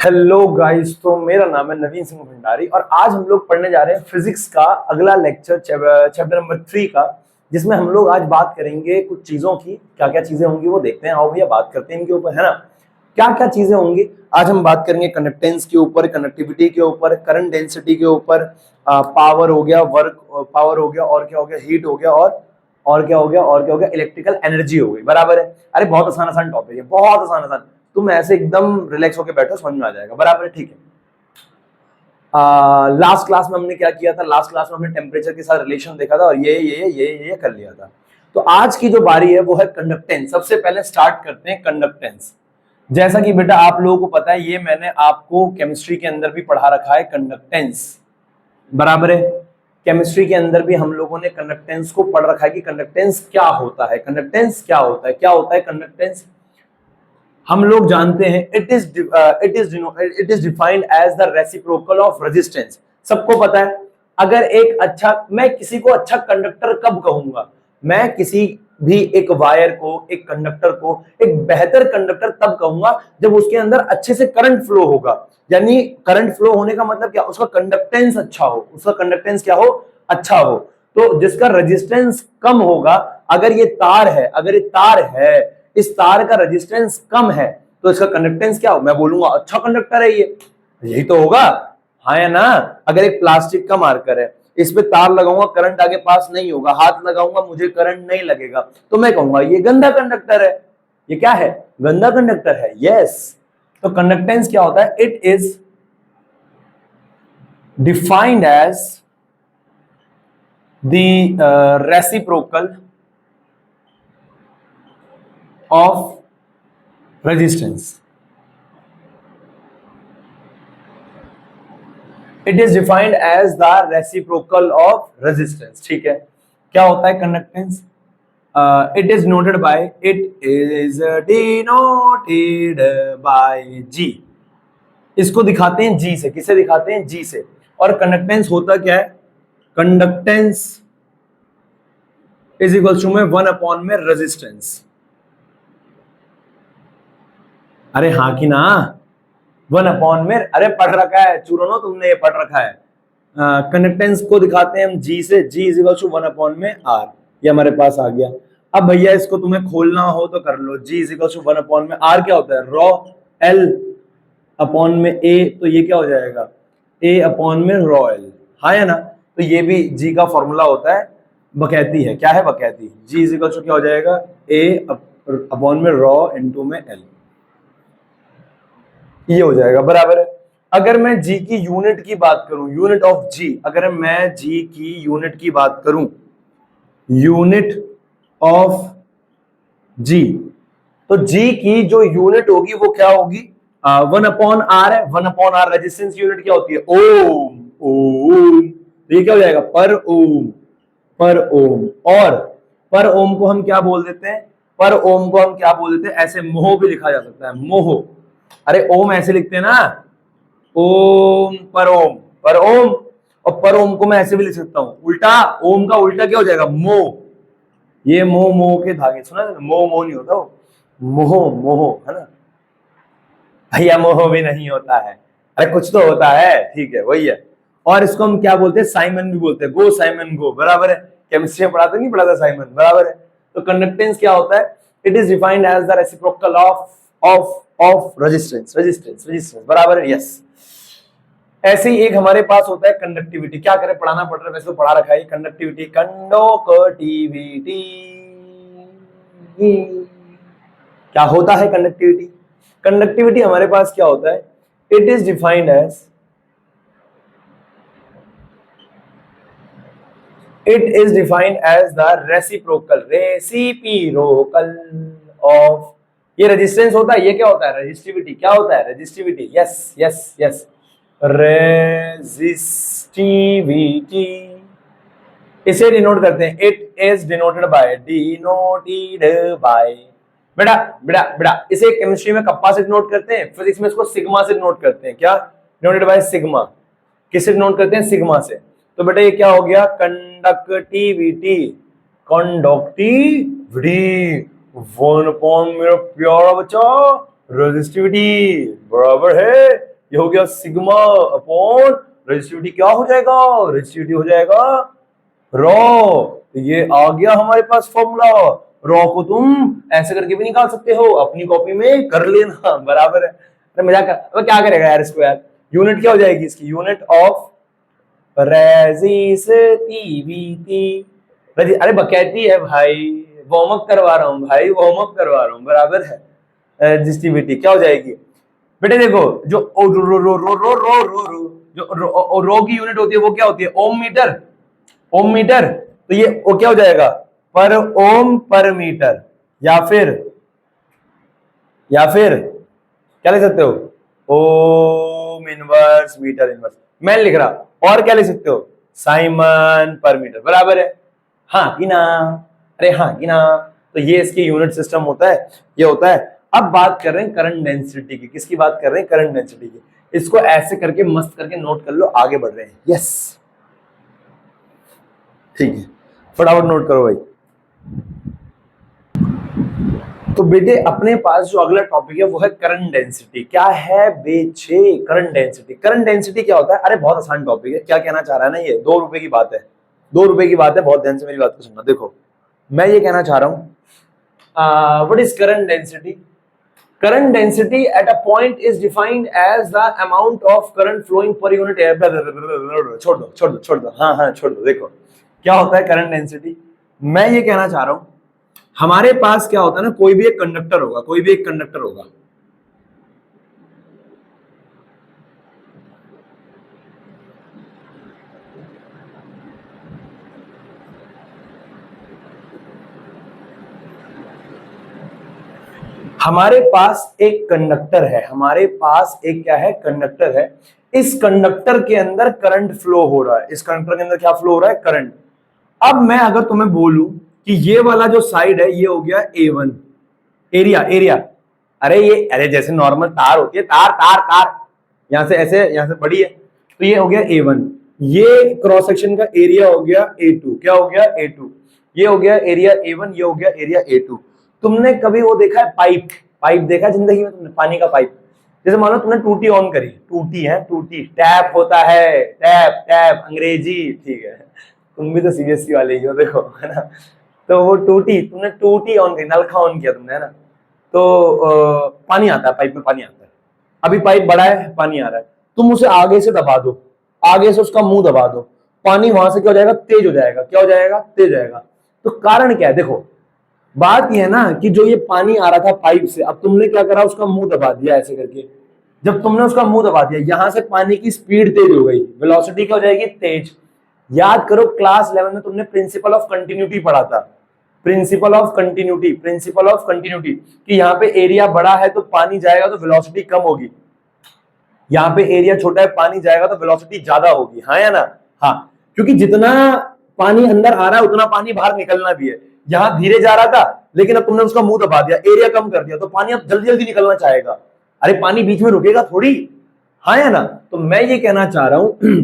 Hello guys, तो मेरा नाम है नवीन सिंह भंडारी और आज हम लोग पढ़ने जा रहे हैं फिजिक्स का अगला लेक्चर चैप्टर नंबर 3 का, जिसमें हम लोग आज बात करेंगे कुछ चीजों की। क्या क्या चीजें होंगी वो देखते हैं। आओ भैया बात करते हैं इनके ऊपर, है ना। क्या क्या चीजें होंगी आज हम बात करेंगे? कंडक्टेंस के ऊपर, कनेक्टिविटी के ऊपर, करंट डेंसिटी के ऊपर, पावर हो गया, वर्क पावर हो गया, और क्या हो गया, हीट हो गया, और क्या हो गया, और क्या हो गया, इलेक्ट्रिकल एनर्जी हो गई। बराबर है। अरे बहुत आसान आसान टॉपिक है, बहुत आसान आसान। तुम ऐसे एकदम रिलैक्स होकर बैठो, समझ में आ जाएगा। बराबर है, ठीक है। लास्ट क्लास में हमने क्या किया था? लास्ट क्लास में हमने टेम्परेचर के साथ रिलेशन देखा था और ये कर लिया था। तो आज की जो बारी है वो है कंडक्टेंस। सबसे पहले स्टार्ट करते हैं कंडक्टेंस। जैसा कि बेटा आप लोगों को पता है, ये मैंने आपको केमिस्ट्री के अंदर भी पढ़ा रखा है, कंडक्टेंस। बराबर है। केमिस्ट्री के अंदर भी हम लोगों ने कंडक्टेंस को पढ़ रखा है कि कंडक्टेंस क्या होता है, कंडक्टेंस क्या होता है, क्या होता है कंडक्टेंस। हम लोग जानते हैं it is defined as the reciprocal of resistance. सबको पता है। अगर एक अच्छा, मैं किसी को अच्छा कंडक्टर कब कहूंगा? मैं किसी भी एक वायर को, एक कंडक्टर को एक बेहतर कंडक्टर तब कहूंगा जब उसके अंदर अच्छे से करंट फ्लो होगा। यानी करंट फ्लो होने का मतलब क्या? उसका कंडक्टेंस अच्छा हो। उसका कंडक्टेंस क्या हो? अच्छा हो। तो जिसका रेजिस्टेंस कम होगा, अगर ये तार है, अगर ये तार है, इस तार का रेजिस्टेंस कम है, तो इसका कंडक्टेंस क्या हो? मैं बोलूंगा अच्छा कंडक्टर है ये। यही तो होगा, हाँ या ना। अगर एक प्लास्टिक का मार्कर है, इस पे तार लगाऊंगा, करंट आगे पास नहीं होगा, हाथ लगाऊंगा, मुझे करंट नहीं लगेगा, तो मैं कहूंगा ये गंदा कंडक्टर है। ये क्या है? गंदा कंडक्टर है। यस। तो कंडक्टेंस क्या होता है? It is defined as the reciprocal of resistance. It is defined as the reciprocal of resistance. ठीक है। क्या होता है conductance? It is noted by, it is denoted by G. इसको दिखाते हैं जी से। किसे दिखाते हैं? जी से। और कंडक्टेंस होता क्या है? कंडक्टेंस इज इक्वल टू में 1 में रेजिस्टेंस। अरे हाँ कि ना? 1 में, अरे पढ़ रखा है चूरनो, तुमने ये पढ़ रखा है। कंडक्टेंस को दिखाते हैं हम जी से। जी इज इक्वल टू 1 में आर। ये हमारे पास आ गया। अब भैया इसको तुम्हें खोलना हो तो कर लो। जी इज इक्वल टू 1 में आर क्या होता है? रॉ एल अपॉन में ए। तो ये क्या हो जाएगा? ए अपॉन में रॉ एल। हाँ या ना? तो ये भी जी का फॉर्मूला होता है, बकैती है। क्या है? बकैती। जी इज इक्वल टू क्या हो जाएगा? ए अपॉन में रॉ इनटू में एल। ये हो जाएगा। बराबर है। अगर मैं जी की यूनिट की बात करूं, यूनिट ऑफ जी, अगर मैं जी की यूनिट की बात करूं, यूनिट ऑफ जी, तो जी की जो यूनिट होगी वो क्या होगी? 1/r है। 1/r रेजिस्टेंस यूनिट क्या होती है? ओम। ओम। तो ये क्या हो जाएगा? पर ओम। पर ओम। और पर ओम को हम क्या बोल देते हैं? पर ओम को हम क्या बोल देते हैं? ऐसे मोह भी लिखा जा सकता है, मोह। अरे ओम ऐसे लिखते हैं ना, ओम पर ओम, पर ओम। और पर ओम को मैं ऐसे भी लिख सकता हूं उल्टा। ओम का उल्टा क्या हो जाएगा? मोह। ये मोह, मोह के धागे, सुना है? मोह मोह नहीं होता वो, मोह मोह, है ना भैया? मोह भी नहीं होता है। अरे कुछ तो होता है, ठीक है, वही है। और इसको हम क्या बोलते हैं? साइमन भी बोलते हैं। Go Simon go. बराबर है। केमिस्ट्री में पढ़ाते नहीं, पढ़ा था साइमन। बराबर है। तो कंडक्टेंस क्या होता है? It is defined as the reciprocal of resistance. Resistance, resistance. बराबर है। यस। ऐसे ही एक हमारे पास होता है कंडक्टिविटी। क्या करें, पढ़ाना पड़ रहा है, वैसे तो पढ़ा रखा है। कंडक्टिविटी, कंडक्टिविटी क्या होता है? कंडक्टिविटी, कंडक्टिविटी हमारे पास क्या होता है? It is defined as, it is defined as the reciprocal of, ये रेजिस्टेंस होता है। ये क्या होता है? रेजिस्टिविटी। क्या होता है? Resistivity. Yes yes yes, resistivity. इसे डिनोट करते हैं, it is denoted bye, denoted by. बेटा बेटा बेटा, इसे केमिस्ट्री में कप्पा से डिनोट करते हैं, फिजिक्स में इसको सिग्मा से डिनोट करते हैं। क्या? Denoted by sigma. किससे डिनोट करते हैं? सिग्मा से। तो बेटा ये क्या हो गया? कंडक्टिविटी। कंडक्टिविटी 1 मेरा प्यारा बच्चा, रेजिस्टिविटी बराबर है ये हो गया सिग्मा अपॉन रेजिस्टिविटी, क्या हो जाएगा, रेजिस्टिविटी हो जाएगा रॉ। तो ये आ गया हमारे पास फॉर्मूला। रॉ को तुम ऐसे करके भी निकाल सकते हो, अपनी कॉपी में कर लेना, बराबर है। अरे मजाक कर, अब क्या करेगा यार इसको यार। यूनिट क्या हो जाएगी इसकी, यूनिट ऑफ रेजिस्टिविटी। अरे बकैती है भाई, वार्म अप करवा रहा हूँ भाई, वार्म अप करवा रहा हूँ, बराबर है। रेजिस्टिविटी क्या हो जाएगी बेटे, देखो जो रो रो रो रो रो रो रो रो जो रो की यूनिट होती है वो क्या होती है, ओम मीटर, ओम मीटर। तो ये वो क्या हो जाएगा, पर ओम पर मीटर, या फिर क्या लिख सकते हो, ओम इनवर्स मीटर इनवर्स, मैं लिख रहा। और क्या लिख सकते हो, साइमन पर मीटर, बराबर है। हाँ कि ना, अरे हाँ कि ना। तो ये इसकी यूनिट सिस्टम होता है, ये होता है। अब बात कर रहे हैं करंट डेंसिटी की, किसकी बात कर रहे हैं, करंट डेंसिटी की। इसको ऐसे करके मस्त करके नोट कर लो, आगे बढ़ रहे हैं। यस ठीक है, फटाफट नोट करो भाई। तो बेटे अपने पास जो अगला टॉपिक है वो है करंट डेंसिटी। क्या है बेचे, करंट डेंसिटी। करंट डेंसिटी क्या होता है, अरे बहुत आसान टॉपिक है। क्या कहना चाह रहा है ना, ये 2 रुपए की बात है, 2 रुपए की बात है। बहुत ध्यान से मेरी बात को सुनना। देखो मैं ये कहना चाह रहा हूं, what is current density. Current density at a point is defined as the amount of current flowing per unit area. छोड़ दो, हाँ छोड़ दो। देखो क्या होता है करंट डेंसिटी, मैं ये कहना चाह रहा हूं हमारे पास क्या होता है ना, कोई भी एक कंडक्टर होगा, कोई भी एक कंडक्टर होगा। हमारे पास एक कंडक्टर है, हमारे पास एक क्या है, कंडक्टर है। इस कंडक्टर के अंदर करंट फ्लो हो रहा है, इस कंडक्टर के अंदर क्या फ्लो हो रहा है, करंट। अब मैं अगर तुम्हें बोलूं कि ये वाला जो साइड है ये हो गया A1 एरिया, एरिया। अरे ये, अरे जैसे नॉर्मल तार होती है, तार तार तार, यहां से ऐसे, यहां से बड़ी है, तो ये हो गया A1। ये क्रॉस सेक्शन का एरिया हो गया A2। क्या हो गया, A2। ये हो गया एरिया A1, ये हो गया एरिया A2। तुमने कभी वो देखा है पाइप, पाइप देखा जिंदगी में तुमने, पानी का पाइप। जैसे मान लो तुमने टूटी ऑन करी, टूटी है, टूटी, टैप होता है, टैप टैप अंग्रेजी, ठीक है। तुम भी तो सीबीएसई वाले ही हो, देखो है ना। तो वो टूटी, तुमने टूटी ऑन करी, नलखा ऑन किया तुमने, है ना। तो पानी आता है, पाइप में पानी आता है। अभी पाइप बड़ा है, पानी आ रहा है, तुम उसे आगे से दबा दो, आगे से उसका मुंह दबा दो, पानी वहां से क्या हो जाएगा, तेज हो जाएगा। क्या हो जाएगा, तेज हो जाएगा। तो कारण क्या है, देखो बात यह है ना कि जो ये पानी आ रहा था पाइप से, अब तुमने क्या करा, उसका मुंह दबा दिया ऐसे करके। जब तुमने उसका मुंह दबा दिया, यहां से पानी की स्पीड तेज हो गई, वेलोसिटी क्या हो जाएगी, तेज। याद करो क्लास 11 में तुमने प्रिंसिपल ऑफ कंटिन्यूटी पढ़ा था, principle of continuity, principle of continuity, कि यहाँ पे एरिया बड़ा है तो पानी जाएगा तो वेलोसिटी कम होगी, यहाँ पे एरिया छोटा है पानी जाएगा तो वेलोसिटी ज्यादा होगी, हाँ या ना। हाँ, क्योंकि जितना पानी अंदर आ रहा है उतना पानी बाहर निकलना भी है। यहाँ धीरे जा रहा था लेकिन अब तुमने उसका मुंह दबा दिया, एरिया कम कर दिया, तो पानी अब जल्दी जल्दी निकलना चाहेगा। अरे पानी बीच में रुकेगा थोड़ी, हाँ या ना। तो मैं ये कहना चाह रहा हूं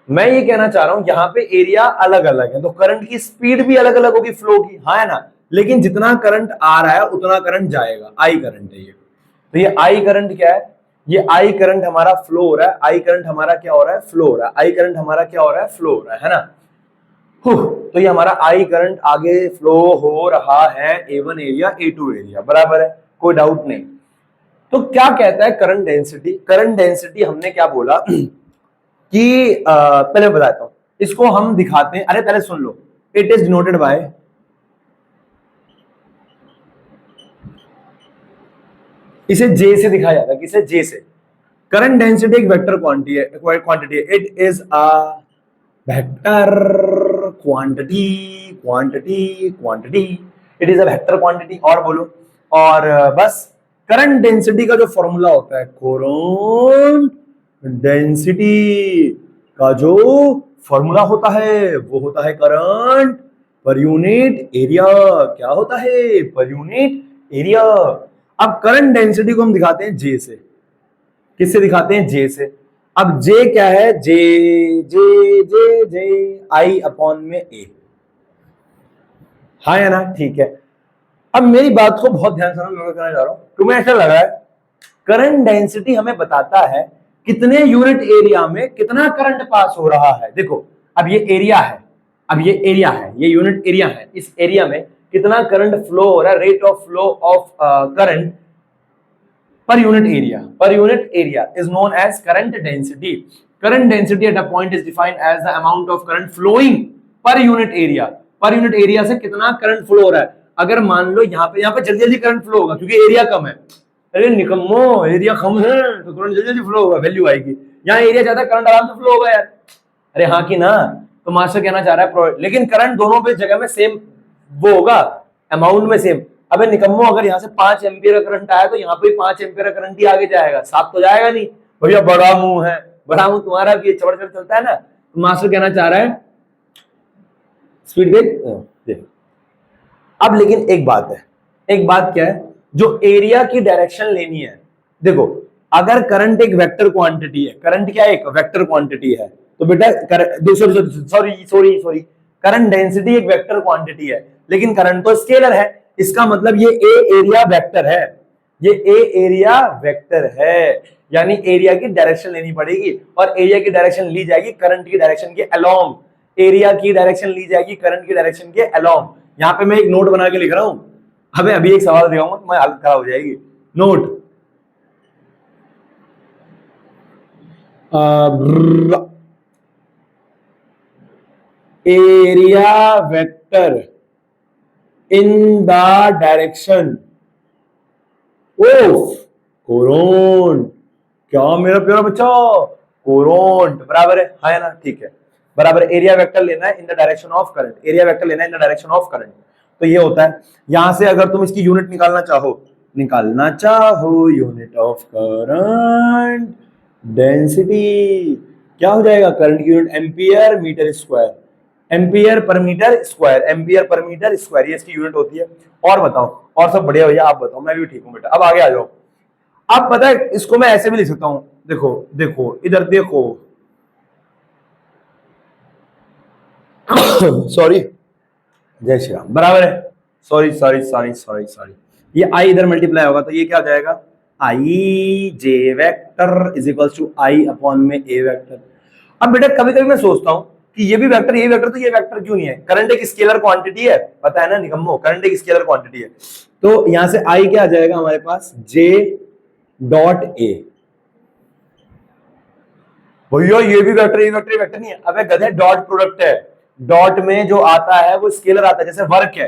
मैं ये कहना चाह रहा हूं यहाँ पे एरिया अलग अलग है, तो करंट की स्पीड भी अलग अलग होगी फ्लो की, हाँ है ना। लेकिन जितना करंट आ रहा है उतना करंट जाएगा, आई करंट है ये। तो ये आई करंट क्या है, ये आई करंट हमारा फ्लो हो रहा है, आई करंट हमारा क्या हो रहा है, फ्लो हो रहा है, आई करंट हमारा क्या हो रहा है, फ्लो हो रहा है ना। तो ये हमारा आई करंट आगे फ्लो हो रहा है A1 एरिया A2 एरिया, बराबर है, कोई डाउट नहीं। तो क्या कहता है करंट डेंसिटी, करंट डेंसिटी हमने क्या बोला कि पहले बताता हूं, इसको हम दिखाते हैं। अरे पहले सुन लो, इट इज डिनोटेड बाय, इसे J से दिखाया जाता है, किसे, J से। करंट डेंसिटी एक वेक्टर क्वांटिटी है, it is a vector quantity, quantity quantity, it is a vector quantity. और बोलो, और बस करंट डेंसिटी का जो फॉर्मूला होता है, करंट डेंसिटी का जो फॉर्मूला होता है वो होता है करंट पर यूनिट एरिया। क्या होता है, पर यूनिट एरिया। अब करंट डेंसिटी को हम दिखाते हैं J से, किससे दिखाते हैं, J से। अब J क्या है, J J J J I upon में A, हाँ या ना, ठीक है। अब मेरी बात को बहुत ध्यान से मैं कहना चाह रहा हूं, तुम्हें ऐसा लग रहा है करंट डेंसिटी हमें बताता है कितने यूनिट एरिया में कितना करंट पास हो रहा है। देखो अब ये एरिया है, अब ये एरिया है, ये यूनिट एरिया है, इस एरिया में कितना करंट फ्लो हो रहा है, rate of flow of current per unit area is known as current density. Current density at a point is defined as the amount of current flowing per unit area. पर unit area से कितना current flow हो रहा है। अगर मान लो यहाँ पे जल्दी जल्दी करंट फ्लो होगा क्योंकि एरिया कम है। अरे निकम्मो, एरिया कम है तो करंट जल्दी जल्दी फ्लो होगा, वैल्यू आएगी। यहाँ एरिया ज्यादा, करंट आराम से फ्लो होगा यार। अरे हाँ कि ना, तो मास्टर कहना चाह रहा है लेकिन करंट दोनों पे जगह में सेम वो होगा, अमाउंट में सेम। अबे निकम्मो, अगर यहाँ से 5 एम्पियर का करंट आया तो यहाँ पे 5 एम्पियर का करंट ही आगे जाएगा, 7 तो जाएगा नहीं। भैया बड़ा मुंह है, बड़ा मुंह तुम्हारा भी चढ़ चढ़ चलता है ना। तो मास्टर कहना चाह रहा है स्पीड देख। अब लेकिन एक बात है, एक बात क्या है, जो एरिया की डायरेक्शन लेनी है। देखो अगर करंट एक वेक्टर क्वांटिटी है, करंट क्या है, एक वेक्टर क्वांटिटी है, तो बेटा सॉरी करंट डेंसिटी एक वेक्टर क्वांटिटी है, लेकिन करंट तो स्केलर है। इसका मतलब ये ए एरिया वेक्टर है, ये ए एरिया वेक्टर है, यानी एरिया की डायरेक्शन लेनी पड़ेगी और एरिया की डायरेक्शन ली जाएगी करंट की डायरेक्शन के अलोंग। एरिया की डायरेक्शन ली जाएगी करंट की डायरेक्शन के अलोंग। यहां पे मैं एक नोट बना के लिख रहा हूं, हमें अभी एक सवाल दिखाऊंगा तो मैं हालत खराब हो जाएगी। Note area vector in the direction of कोरोन। क्या मेरा प्यारा बच्चा, कोरोन बराबर है ना, ठीक है, बराबर। एरिया वेक्टर लेना है in the direction of current, area vector लेना है in the direction of current. तो ये होता है, यहां से अगर तुम इसकी यूनिट निकालना चाहो यूनिट ऑफ करंट डेंसिटी क्या हो जाएगा, करंट की unit ampere metre square, ampere per metre square, ampere per metre square, ये इसकी यूनिट होती है। और बताओ, और सब बढ़िया भैया, आप बताओ। मैं भी ठीक हूँ बेटा। अब आगे आ जाओ। अब पता है इसको मैं ऐसे भी लिख सकता हूं, देखो इधर देखो सॉरी, जय श्री राम, बराबर है। सॉरी, ये आई इधर मल्टीप्लाई होगा तो ये क्या हो जाएगा, I J vector is equal to I upon में ए वेक्टर। अब बेटा कभी कभी मैं सोचता हूं कि ये भी वेक्टर, ये वेक्टर, तो ये वेक्टर क्यों नहीं है। करंट एक स्केलर क्वांटिटी है, पता है ना निकम्मो, करंट एक स्केलर क्वांटिटी है। तो यहां से आई क्या आ जाएगा हमारे पास, जे डॉट ए। भैया ये भी वेक्टर, ये वेक्टर नहीं है। अबे गधे, डॉट प्रोडक्ट है, डॉट में जो आता है वो स्केलर आता है। जैसे वर्क है,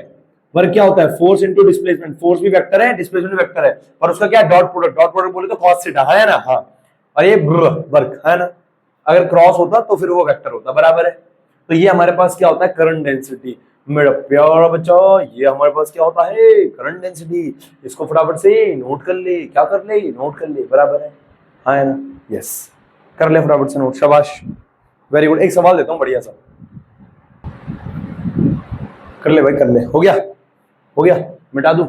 वर्क क्या होता है, फोर्स इंटू डिस्प्लेसमेंट, फोर्स भी वेक्टर है, डिस्प्लेसमेंट भी वेक्टर है, और उसका क्या डॉट प्रोडक्ट, डॉट प्रोडक्ट बोले तो कॉस थीटा है ना, हाँ। और ये वर्क है ना, अगर क्रॉस होता तो फिर वो वेक्टर होता, बराबर है। तो ये हमारे पास क्या होता है, करंट डेंसिटी। मेरा प्यारा बच्चा, ये हमारे पास क्या होता है, करंट डेंसिटी। इसको फटाफट से नोट कर ले, क्या कर ले, नोट कर ले, बराबर है, हाँ है ना, यस, कर ले फटाफट से नोट, शाबाश, वेरी गुड। एक सवाल देता हूँ बढ़िया सा, कर ले भाई, कर ले, हो गया, मिटा दूं,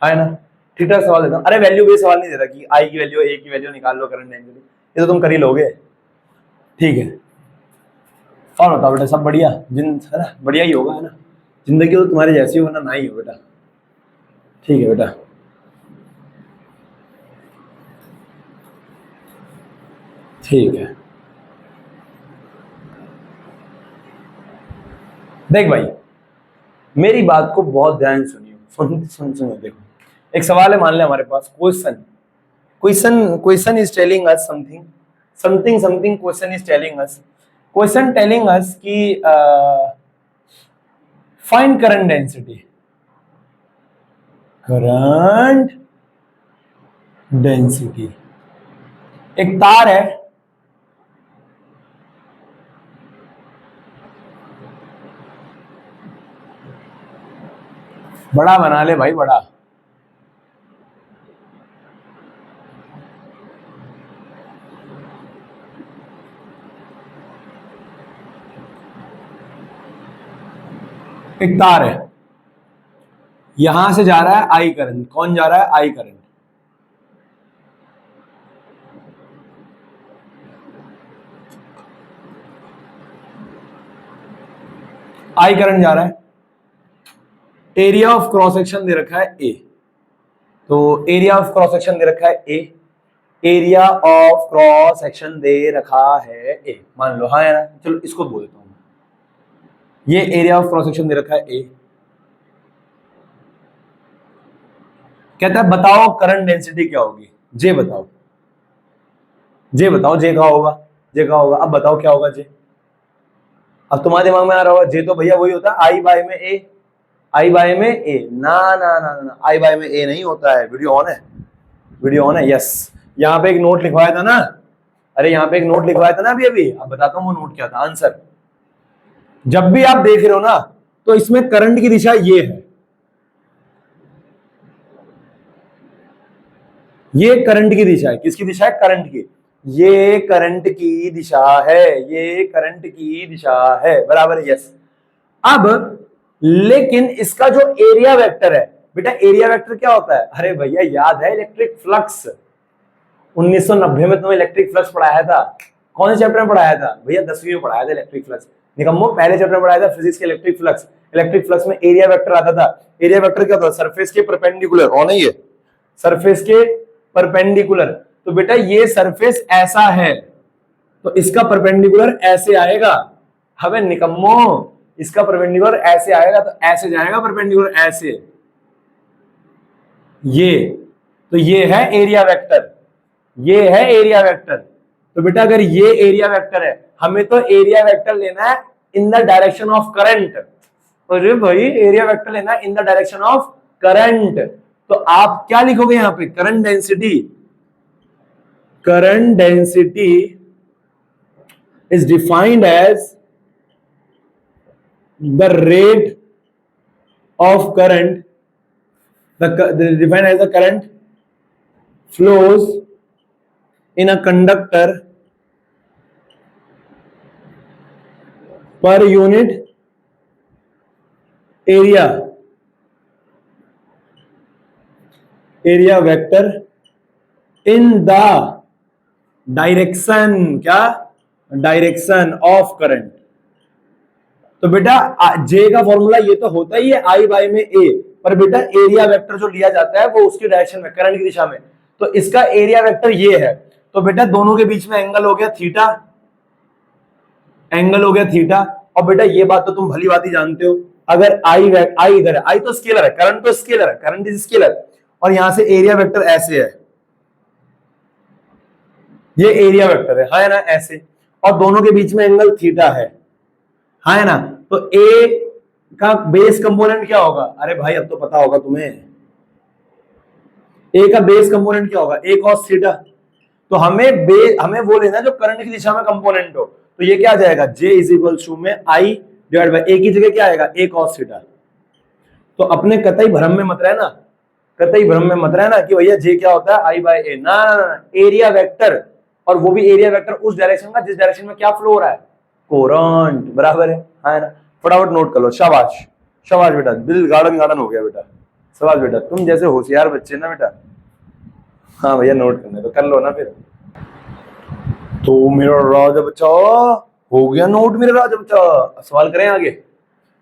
हाँ है ना, ठीक ठाक सवाल देता हूँ। अरे वैल्यू बेस्ड सवाल नहीं दे रहा कि आई की वैल्यू, ए की वैल्यू निकाल लो करंट डेंसिटी, ये तो तुम कर ही लोगे, ठीक है। और बताओ बेटा, सब बढ़िया, है ना, बढ़िया ही होगा, है ना, जिंदगी तो तुम्हारी जैसी हो ना ही हो बेटा, ठीक है बेटा। ठीक है, देख भाई मेरी बात को बहुत ध्यान सुनियो, सुनियो। देखो एक सवाल है, मान ले हमारे पास question is telling us something question is telling us, question telling us कि फाइंड करंट डेंसिटी। एक तार है, बड़ा बना ले भाई, बड़ा, एक तार है, यहां से जा रहा है आई करंट, कौन जा रहा है, आई करंट, आई करंट जा रहा है, एरिया ऑफ क्रॉस सेक्शन दे रखा है ए, तो एरिया ऑफ क्रॉस सेक्शन दे रखा है ए, एरिया ऑफ क्रॉस सेक्शन दे रखा है ए, मान लो, हाँ है ना, चलो इसको बोल देता हूं, ये एरिया ऑफ क्रॉस सेक्शन दे रखा है ए। कहता है बताओ करंट डेंसिटी क्या होगी, जे बताओ, जे बताओ, जे का होगा, जे का होगा, अब बताओ क्या होगा जे। अब तुम्हारे दिमाग में आ रहा होगा जे तो भैया वही होता है आई बाय में ए, आई बाय में ए, ना ना ना ना, आई बाय में ए नहीं होता है। वीडियो ऑन है, वीडियो ऑन है, यस। यहाँ पे एक नोट लिखवाया था ना, अरे यहाँ पे एक नोट लिखवाया था ना अभी अभी, अब बताता हूँ वो नोट क्या था। आंसर, जब भी आप देख रहे हो ना तो इसमें करंट की दिशा ये है, ये करंट की दिशा है, किसकी दिशा है, करंट की, ये करंट की दिशा है, ये करंट की दिशा है, बराबर है, यस। अब लेकिन इसका जो एरिया वेक्टर है, बेटा एरिया वेक्टर क्या होता है, अरे भैया याद है इलेक्ट्रिक फ्लक्स, 1990 में तुम्हें इलेक्ट्रिक फ्लक्स पढ़ाया था, कौन से चैप्टर में पढ़ाया था भैया, 10वीं में पढ़ाया था इलेक्ट्रिक फ्लक्स, निकम्मो पहले चैप्टर में पढ़ाया था फिजिक्स के इलेक्ट्रिक फ्लक्स। इलेक्ट्रिक फ्लक्स में एरिया वेक्टर आता था, एरिया वेक्टर क्या होता है, सरफेस के परपेंडिकुलर, और नहीं है सरफेस के परपेंडिकुलर, तो बेटा ये सरफेस ऐसा है तो इसका परपेंडिकुलर ऐसे आएगा, हमें निकम्मो इसका परपेंडिकुलर ऐसे आएगा तो ऐसे जाएगा परपेंडिकुलर ऐसे, ये, तो ये है एरिया वेक्टर, ये है एरिया वेक्टर। तो बेटा अगर ये एरिया वेक्टर है, हमें तो एरिया वेक्टर लेना है in the direction of current, अरे भाई एरिया वेक्टर लेना है in the direction of current, तो आप क्या लिखोगे यहां पे, current density, current density is defined as the rate of current, defined as the current flows in a conductor per unit area, area vector in the direction, क्या, direction of current. तो बेटा जे का फॉर्मूला ये तो होता ही है आई bye में ए, पर बेटा एरिया वेक्टर जो लिया जाता है वो उसकी डायरेक्शन में, करंट की दिशा में, तो इसका एरिया वेक्टर ये है, तो बेटा दोनों के बीच में एंगल हो गया थीटा, एंगल हो गया थीटा। और बेटा ये बात तो तुम भली बात ही जानते हो, अगर आई इधर है, आई तो स्केलर है, करंट तो स्केलर है, करंट इज स्केलर, और यहां से एरिया वेक्टर ऐसे है, ये एरिया वेक्टर है, हाँ है ना, ऐसे, और दोनों के बीच में एंगल थीटा है, हाँ है ना, तो ए का बेस कंपोनेंट क्या होगा, अरे भाई अब तो पता होगा तुम्हें, ए का बेस कंपोनेंट क्या होगा, ए कॉस थीटा, तो हमें वो लेना जो करंट की दिशा में कंपोनेंट हो, तो ये क्या आ जाएगा, जे इज इक्वल टू में आई डिवाइड बाय ए की जगह क्या आएगा, ए कॉस थीटा। तो अपने कतई भ्रम में मत रहना, कतई भ्रम में मत रहना कि भैया जे क्या होता है आई बाय ए, ना एरिया वेक्टर, और वो भी एरिया वेक्टर उस डायरेक्शन का जिस डायरेक्शन में क्या फ्लो हो रहा है, कोरंट, बराबर है ना, फटाफट नोट कर लो, शाबाश शाबाश बेटा, दिल गार्डन गार्डन हो गया बेटा, शाबाश बेटा, तुम जैसे होशियार बच्चे ना बेटा, हाँ भैया नोट करने तो कर लो ना फिर। तो मेरा राजा बच्चा हो गया नोट, मेरा राजा बच्चा, सवाल करें आगे,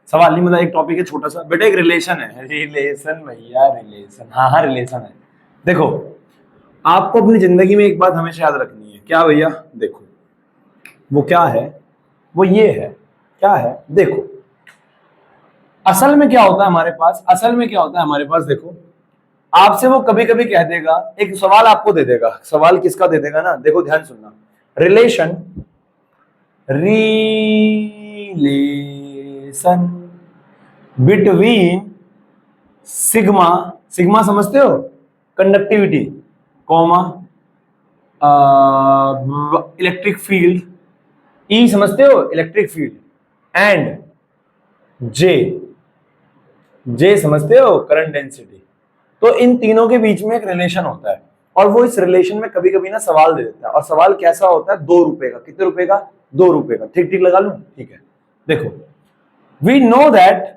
सवाल नहीं, मतलब एक टॉपिक है छोटा सा बेटा, एक रिलेशन है, रिलेशन भैया रिलेशन, हाँ हाँ रिलेशन है। देखो आपको अपनी जिंदगी में एक बात हमेशा याद रखनी है, क्या भैया, देखो वो क्या है, वो ये है, क्या है, देखो असल में क्या होता है हमारे पास, असल में क्या होता है हमारे पास, देखो आपसे वो कभी कभी कह देगा, एक सवाल आपको दे देगा, सवाल किसका दे देगा ना, देखो ध्यान सुनना, relation, relation between sigma, sigma समझते हो, कंडक्टिविटी, कॉमा इलेक्ट्रिक फील्ड, ई समझते हो इलेक्ट्रिक फील्ड, एंड जे, जे समझते हो करंट डेंसिटी। तो इन तीनों के बीच में एक रिलेशन होता है, और वो इस रिलेशन में कभी कभी ना सवाल दे देता है, और सवाल कैसा होता है, 2 रुपए का, कितने रुपए का, 2 रुपए का, ठीक ठीक लगा लूं, ठीक है। देखो we know that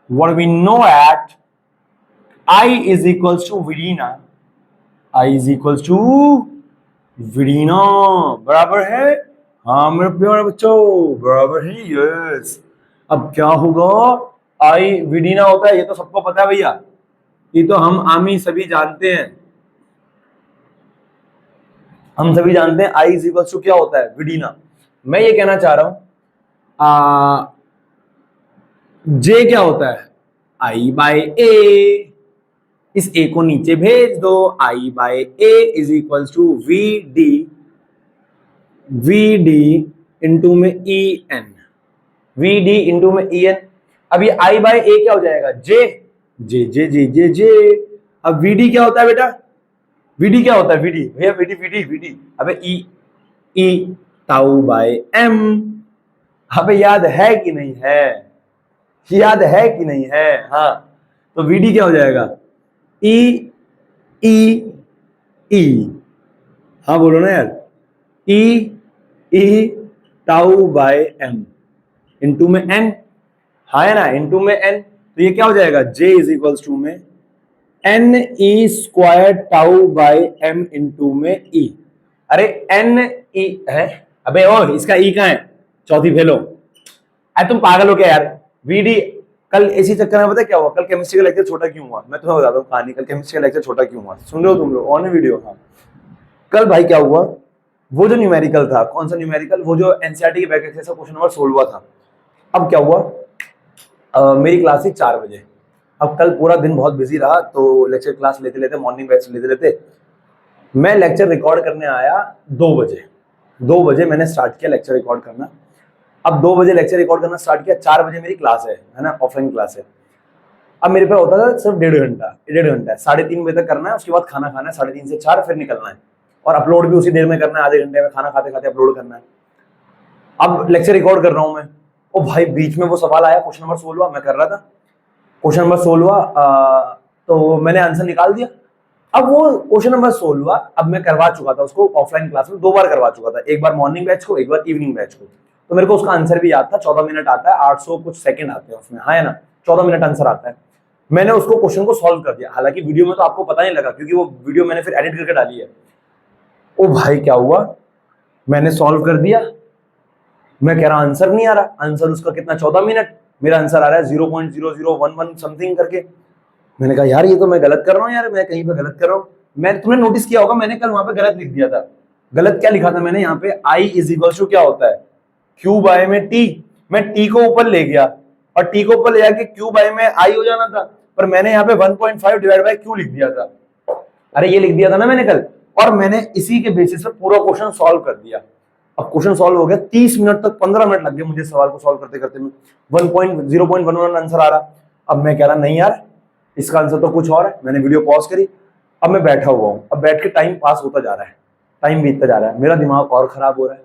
what we know at I is equals to Virina, I is equals to Virina, बराबर है, हाँ मेरे प्यारे बच्चों बराबर है, यस। अब क्या होगा, आई विडीना होता है, ये तो सबको पता है भैया, ये तो हम आमी सभी जानते हैं, हम सभी जानते हैं आई इज इक्वल टू क्या होता है, विडीना। मैं ये कहना चाह रहा हूं जे क्या होता है, आई बाय ए। इस ए को नीचे भेज दो, I by A is equal to V D into में E N, V D into में ई एन। अब ये आई बाय ए क्या हो जाएगा, जे जे जे जे जे जे। अब वी डी क्या होता है बेटा, वीडी क्या होता है, वीडी भैया, वीडी वीडी वीडी, अबे ई ई ताऊ बाय एम। अबे याद है कि नहीं है, याद है कि नहीं है, हाँ। तो वीडी क्या हो जाएगा, ई ई ई, हाँ बोलो ना यार, ई ई ताऊ बाय एम इंटू में एन, हाँ है ना, इंटू में एन। तो ये क्या हो जाएगा, जे इज इक्वल्स टू में n e square tau by m into में ई। अरे एन ई है, अबे ओ इसका ई कहां है, चौथी फेलो। अरे तुम पागल हो क्या यार, वीडी। कल इसी चक्कर में पता क्या हुआ, कल केमिस्ट्री का लेक्चर छोटा क्यों हुआ, मैं तुम्हें बताता हूँ कहानी। कल केमिस्ट्री का लेक्चर छोटा क्यों हुआ, सुन रहे हो तुम लोग ऑन वीडियो, हाँ। कल भाई क्या हुआ, वो जो न्यूमेरिकल था, कौन सा न्यूमेरिकल, वो जो एनसीईआरटी के बैक एक्सरसाइज क्वेश्चन नंबर 16 था। अब क्या हुआ, मेरी क्लास थी 4 बजे। अब कल पूरा दिन बहुत बिजी रहा, तो लेक्चर क्लास लेते लेते, मॉर्निंग बैच लेते लेते मैं लेक्चर रिकॉर्ड करने आया 2 बजे। 2 बजे मैंने स्टार्ट किया लेक्चर रिकॉर्ड करना। अब 2 बजे लेक्चर रिकॉर्ड करना स्टार्ट किया, 4 बजे मेरी क्लास है ना, ऑफलाइन क्लास है। अब मेरे पे होता था सिर्फ 1.5 घंटा, 1.5 घंटा है, 3:30 बजे तक करना है, उसके बाद खाना खाना है, 3:30 से 4 फिर निकलना है, और अपलोड भी उसी देर में करना है, आधे घंटे में खाना खाते खाते अपलोड करना है। अब लेक्चर रिकॉर्ड कर रहा हूं मैं, ओ भाई बीच में वो सवाल आया, क्वेश्चन नंबर 16 मैं कर रहा था, क्वेश्चन नंबर 16 तो मैंने आंसर निकाल दिया। अब वो क्वेश्चन नंबर 16 अब मैं करवा चुका था उसको ऑफलाइन क्लास में, 2 बार करवा चुका था, एक बार मॉर्निंग बैच को, एक बार इवनिंग बैच को। तो मेरे को उसका आंसर भी याद था, 14 मिनट आता है, 800 कुछ सेकंड आते हैं उसमें, हाँ है ना, 14 मिनट आंसर आता है। मैंने उसको क्वेश्चन को सॉल्व कर दिया, हालांकि वीडियो में तो आपको पता नहीं लगा, क्योंकि वो वीडियो मैंने फिर एडिट करके डाली है। ओ भाई क्या हुआ, मैंने सॉल्व कर दिया, मैं कह रहा आंसर नहीं आ रहा, आंसर उसका कितना 14 मिनट, मेरा आंसर आ रहा है 0.0011 समथिंग करके। मैंने कहा यार ये तो मैं गलत कर रहा हूँ यार, मैं कहीं पे गलत कर रहा हूँ। मैं, तुमने नोटिस किया होगा मैंने कल वहां पे गलत लिख दिया था। गलत क्या लिखा था मैंने यहाँ पे, आई इज इक्वल टू क्या होता है, क्यू बाय में टी। मैं टी को ऊपर ले गया, और टी को ऊपर ले जाके क्यू बाय में आई हो जाना था, पर मैंने यहाँ पे 1.5 डिवाइड बाय क्यू लिख दिया था। अरे ये लिख दिया था ना मैंने कल, और मैंने इसी के बेसिस पे पूरा क्वेश्चन सॉल्व कर दिया। अब क्वेश्चन सॉल्व हो गया, 30 मिनट तक, 15 मिनट लग गए मुझे सवाल को सॉल्व करते करते में, 0.11 आंसर आ रहा। अब मैं कह रहा नहीं यार इसका आंसर तो कुछ और है, मैंने वीडियो पॉज करी। अब मैं बैठा हुआ हूँ, अब बैठ के टाइम पास होता जा रहा है, टाइम बीतता जा रहा है, मेरा दिमाग और खराब हो रहा है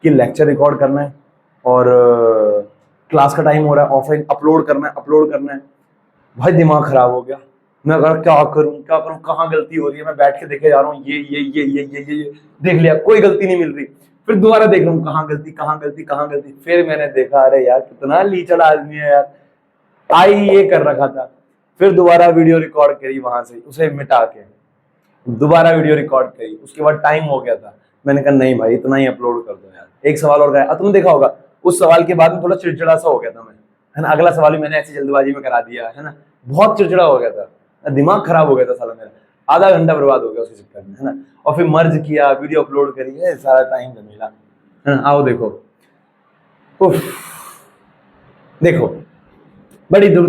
कि लेक्चर रिकॉर्ड करना है, और क्लास का टाइम हो रहा है, ऑफलाइन अपलोड करना है। भाई दिमाग खराब हो गया, मैं अगर क्या करूं, कहाँ गलती हो रही है। मैं बैठ के देखे जा रहा हूँ, ये देख लिया, कोई गलती नहीं मिल रही। फिर दोबारा देख रहा हूँ कहाँ गलती। फिर मैंने देखा अरे यार कितना लीचड़ आदमी है यार, आई ये कर रखा था। फिर दोबारा वीडियो रिकॉर्ड करी, वहां से उसे मिटा के दोबारा वीडियो रिकॉर्ड करी, उसके बाद टाइम हो गया था। मैंने कहा नहीं भाई इतना ही अपलोड कर दो यार, एक सवाल और गया। तुमने देखा होगा उस सवाल के बाद में थोड़ा चिड़चिड़ा सा हो गया था मैं, है ना, अगला सवाल भी मैंने ऐसी जल्दबाजी में करा दिया, है ना, बहुत चिड़चिड़ा हो गया था, दिमाग खराब हो गया था साला मेरा, आधा घंटा बर्बाद हो गया उसके चक्कर में, है ना। और फिर मर्ज किया, वीडियो अपलोड करी है, सारा टाइम मिला, है ना। आओ देखो, देखो बड़ी दुख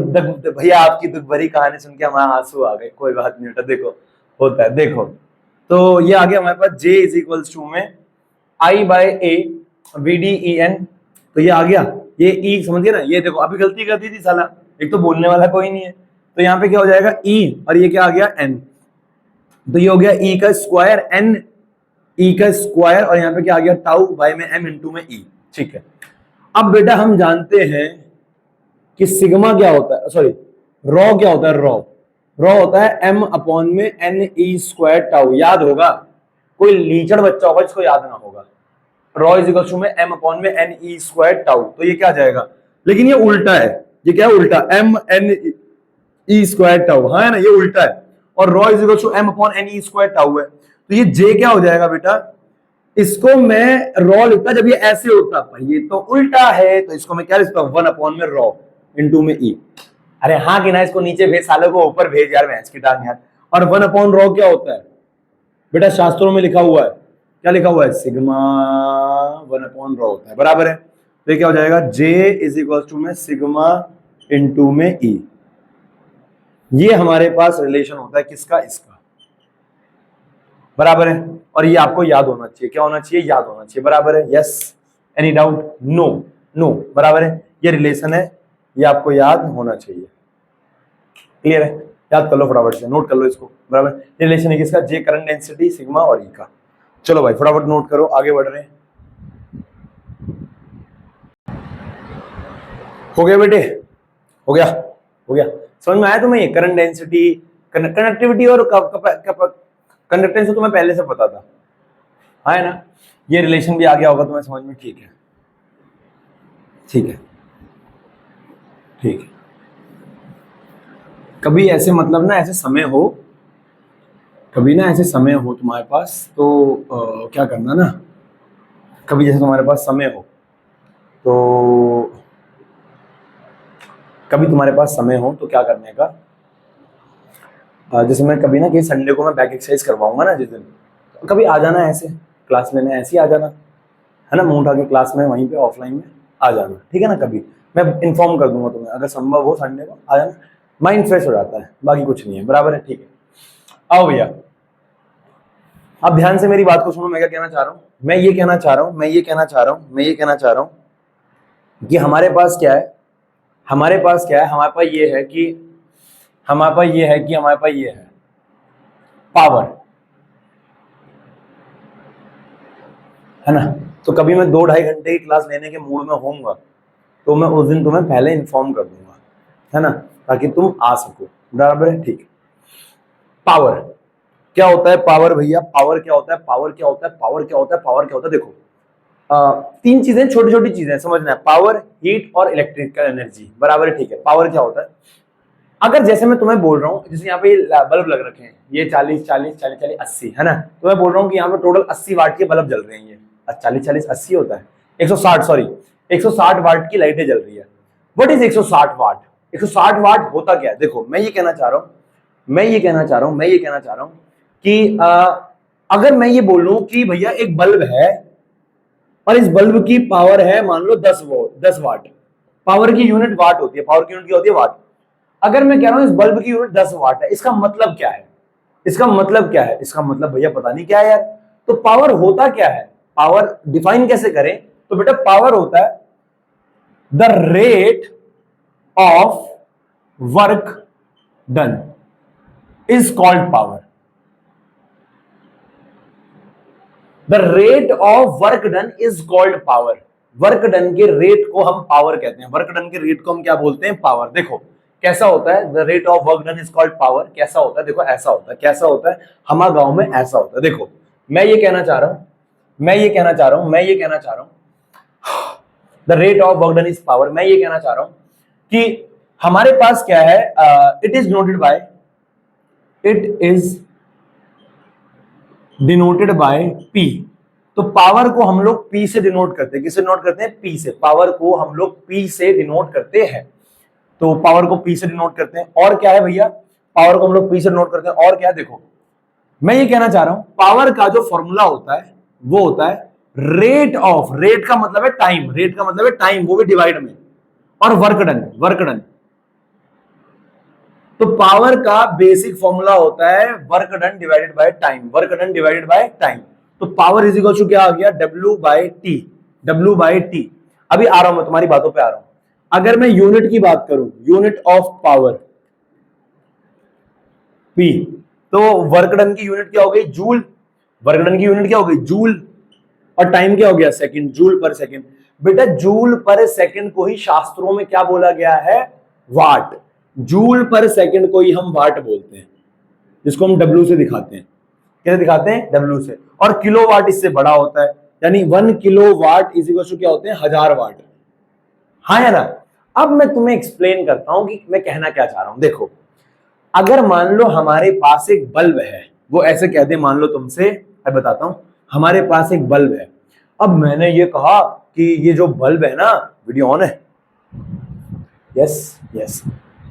भैया, आपकी दुख भरी कहानी सुन के हमारे आंसू आ गए, कोई बात नहीं बेटा, देखो होता है। देखो तो ये आ गया हमारे पास J इज इक्वल्स टू में I by A v d e n. तो ये आ गया, ये E समझ गए ना। ये देखो अभी गलती कर दी थी साला, एक तो बोलने वाला कोई नहीं है, तो यहाँ पे क्या हो जाएगा E, और ये क्या आ गया N। तो ये हो गया E का स्क्वायर N, E का स्क्वायर, और यहाँ पे क्या आ गया टाउ बाय में M इंटू में E। ठीक है, अब बेटा हम जानते हैं कि सिग्मा क्या होता है, सॉरी रॉ क्या होता है, रॉ होता है m अपॉन में n e स्क्वायर टाउ। याद होगा, कोई लीचड़ बच्चा होगा जिसको याद ना होगा, रॉ इज इक्वल टू में m अपॉन में n e स्क्वायर टाउ। तो ये क्या जाएगा, लेकिन ये उल्टा है, ये क्या है उल्टा, m n e square tau, हाँ है ना, ये उल्टा है, और rho is equal to m upon n e square tau है। तो ये j क्या हो जाएगा बेटा, इसको मैं रॉ लिखता जब ये ऐसे होता, ये तो उल्टा है, तो इसको मैं क्या लिखता हूं, 1 अपॉन में रॉ इंटू में ई। अरे हाँ कि ना, इसको नीचे भेज, सालों को ऊपर भेज यार, भैंस की टांग यार। और 1/ρ क्या होता है बेटा, शास्त्रों में लिखा हुआ है, क्या लिखा हुआ है, सिग्मा 1/ρ होता है, बराबर है। तो ये क्या हो जाएगा, J इज इक्वल टू में सिग्मा इंटू में E। ये हमारे पास रिलेशन होता है किसका, इसका, बराबर है। और ये आपको याद होना चाहिए, क्या होना चाहिए, याद होना चाहिए, बराबर है। Yes, any doubt, no, no, बराबर है। ये रिलेशन है, ये आपको याद होना चाहिए, क्लियर है, याद कर लो फटाफट से, नोट कर लो इसको, बराबर। रिलेशन है किसका, J करंट डेंसिटी, सिग्मा और E का। चलो भाई फटाफट नोट करो, आगे बढ़ रहे हैं। हो गया बेटे, हो गया, हो गया, समझ में आया तुम्हें। ये करंट डेंसिटी, कंडक्टिविटी और कंडक्टेंस तो तुम्हें पहले से पता था, है ना। ये रिलेशन भी आ गया होगा तुम्हें समझ में, ठीक है, ठीक है, ठीक है। कभी ऐसे मतलब ना, ऐसे समय हो, कभी ना ऐसे समय हो तुम्हारे पास, तो क्या करना ना, कभी जैसे तुम्हारे पास समय हो, तो कभी तुम्हारे पास समय हो तो क्या करने का, जैसे मैं कभी ना कि संडे को मैं बैक एक्सरसाइज करवाऊंगा ना जिस दिन, तो कभी आ जाना ऐसे क्लास लेने, ऐसे ही आ जाना, है ना, मुंह उठा के क्लास में वहीं पे ऑफलाइन में आ जाना, ठीक है ना। कभी मैं इन्फॉर्म कर दूंगा तुम्हें, अगर संभव हो संडे को आ जाना, माइंड फ्रेश हो जाता है, बाकी कुछ नहीं है, बराबर है, ठीक है। आओ भैया, अब ध्यान से मेरी बात को सुनो, मैं क्या कहना चाह रहा हूँ, मैं ये कहना चाह रहा हूँ, मैं ये कहना चाह रहा हूँ, मैं ये कहना चाह रहा हूँ कि हमारे पास क्या है, हमारे पास क्या है, हमारे पास ये है कि हमारे पास ये है कि हमारे पास ये है पावर, है ना। तो कभी मैं 2-2.5 घंटे की क्लास लेने के मूड में होऊंगा, तो मैं उस दिन तुम्हें पहले इन्फॉर्म कर दूंगा, है ना, ताकि तुम आ सको, बराबर है, ठीक है। पावर क्या होता है, पावर भैया, पावर क्या होता है, पावर क्या होता है, पावर क्या होता है, पावर क्या होता है, देखो 3 चीजें, छोटी छोटी चीजें समझना है, पावर, हीट और इलेक्ट्रिकल एनर्जी, बराबर है, ठीक है। पावर क्या होता है, अगर जैसे मैं तुम्हें बोल रहा हूँ, जैसे यहाँ पे बल्ब लग रखे हैं, ये 40-40-40-40 80, है ना, तो मैं बोल रहा हूँ कि यहाँ पे टोटल 80 वाट के बल्ब जल रहे हैं, ये 40-40-80 होता है, 160, सॉरी 160 वाट की लाइटें जल रही है। व्हाट इज 160 वाट, 160 वाट होता क्या है, देखो मैं ये कहना चाह रहा हूँ, मैं ये कहना चाह रहा हूँ, मैं ये कहना चाह रहा हूँ कि अगर मैं ये बोलूं कि भैया एक बल्ब है और इस बल्ब की पावर है मान लो 10 वाट, पावर की यूनिट वाट होती है, पावर की यूनिट क्या होती है, वाट। अगर मैं कह रहा हूं इस बल्ब की यूनिट 10 वाट है, इसका मतलब क्या है, इसका मतलब क्या है, इसका मतलब भैया पता नहीं क्या है यार। तो पावर होता क्या है, पावर डिफाइन कैसे करें, तो बेटा पावर होता है the rate of work done is called power. The rate of work done is called power. Work done के रेट को हम पावर कहते हैं, वर्क डन के रेट को हम क्या बोलते हैं, पावर। देखो कैसा होता है, the rate of work done is called power, कैसा होता है, देखो ऐसा होता है, कैसा होता है, हमारे गांव में ऐसा होता है। देखो मैं ये कहना चाह रहा हूं, मैं ये कहना चाह रहा हूं, मैं ये कहना चाह रहा हूं, the rate of work done is power, मैं ये कहना चाह रहा हूं कि हमारे पास क्या है, it is noted by, it is denoted bye P। तो पावर को हम लोग P से डिनोट करते हैं, किससे डिनोट करते हैं, P से। पावर को हम लोग P से डिनोट करते हैं, तो पावर को P से डिनोट करते हैं। और क्या है भैया, पावर को हम लोग P से डिनोट करते हैं, और क्या है, देखो मैं ये कहना चाह रहा हूं पावर का जो फॉर्मूला होता है वो होता है रेट ऑफ, रेट का मतलब है टाइम, रेट का मतलब है टाइम, वो भी डिवाइड में, और वर्क डन, वर्क डन। तो पावर का बेसिक फॉर्मूला होता है work done divided by time, work done divided by time. तो पावर इज इक्वल टू क्या आ गया, W by t, W by t. अभी आ रहा हूं मैं तुम्हारी बातों पे आ रहा हूं। अगर मैं यूनिट की बात करूं, यूनिट ऑफ पावर P, तो वर्क डन की यूनिट क्या हो गई, जूल। वर्क डन की यूनिट क्या हो गई, जूल। और टाइम क्या हो गया, सेकंड, जूल पर सेकंड। बेटा जूल पर सेकंड को ही शास्त्रों में क्या बोला गया है, वाट। जूल पर सेकंड को ही हम वाट बोलते हैं, जिसको हम W से दिखाते हैं, कैसे दिखाते हैं, W से। और किलोवाट इससे बड़ा होता है, यानी 1 किलोवाट इज इक्वल टू क्या होते हैं, 1000 वाट। हाँ या ना। अब मैं तुम्हें एक्सप्लेन करता हूं कि मैं कहना क्या चाह रहा हूं। देखो अगर मान लो हमारे पास एक बल्ब है, वो ऐसे कहते हैं, मान लो तुमसे, मैं बताता हूं, हमारे पास एक बल्ब है। अब मैंने ये कहा कि ये जो बल्ब है ना, वीडियो ऑन है, यस यस,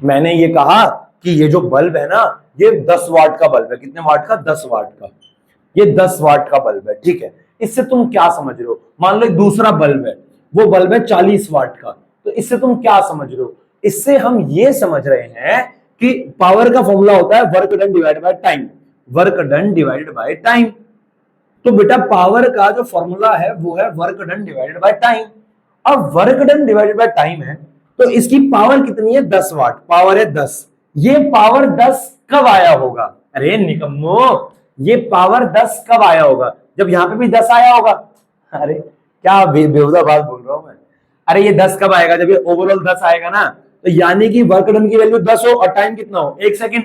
मैंने ये कहा कि ये जो बल्ब है ना, ये 10 वाट का बल्ब है। कितने वाट का? 10 वाट का। ये 10 वाट का बल्ब है, ठीक है। इससे तुम क्या समझ रहे हो? मान लो एक दूसरा बल्ब है, वो बल्ब है 40 वाट का, तो इससे तुम क्या समझ रहे हो? इससे हम ये समझ रहे हैं कि पावर का फॉर्मूला होता है work done divided by time. Work done divided by time. तो बेटा पावर का जो फॉर्मूला है वो है work done divided by time. अब work done divided by time है, तो इसकी पावर कितनी है? 10 वाट। पावर है 10। ये पावर 10 कब आया होगा? अरे निकम्मो, ये पावर 10 कब आया होगा? जब यहां पे भी 10 आया होगा। अरे क्या बेहुदा बात बोल रहा हूं मैं। अरे ये 10 कब आएगा? जब ये ओवरऑल 10 आएगा ना, तो यानी कि वर्क डन की वैल्यू 10 हो और टाइम कितना हो? 1 सेकंड।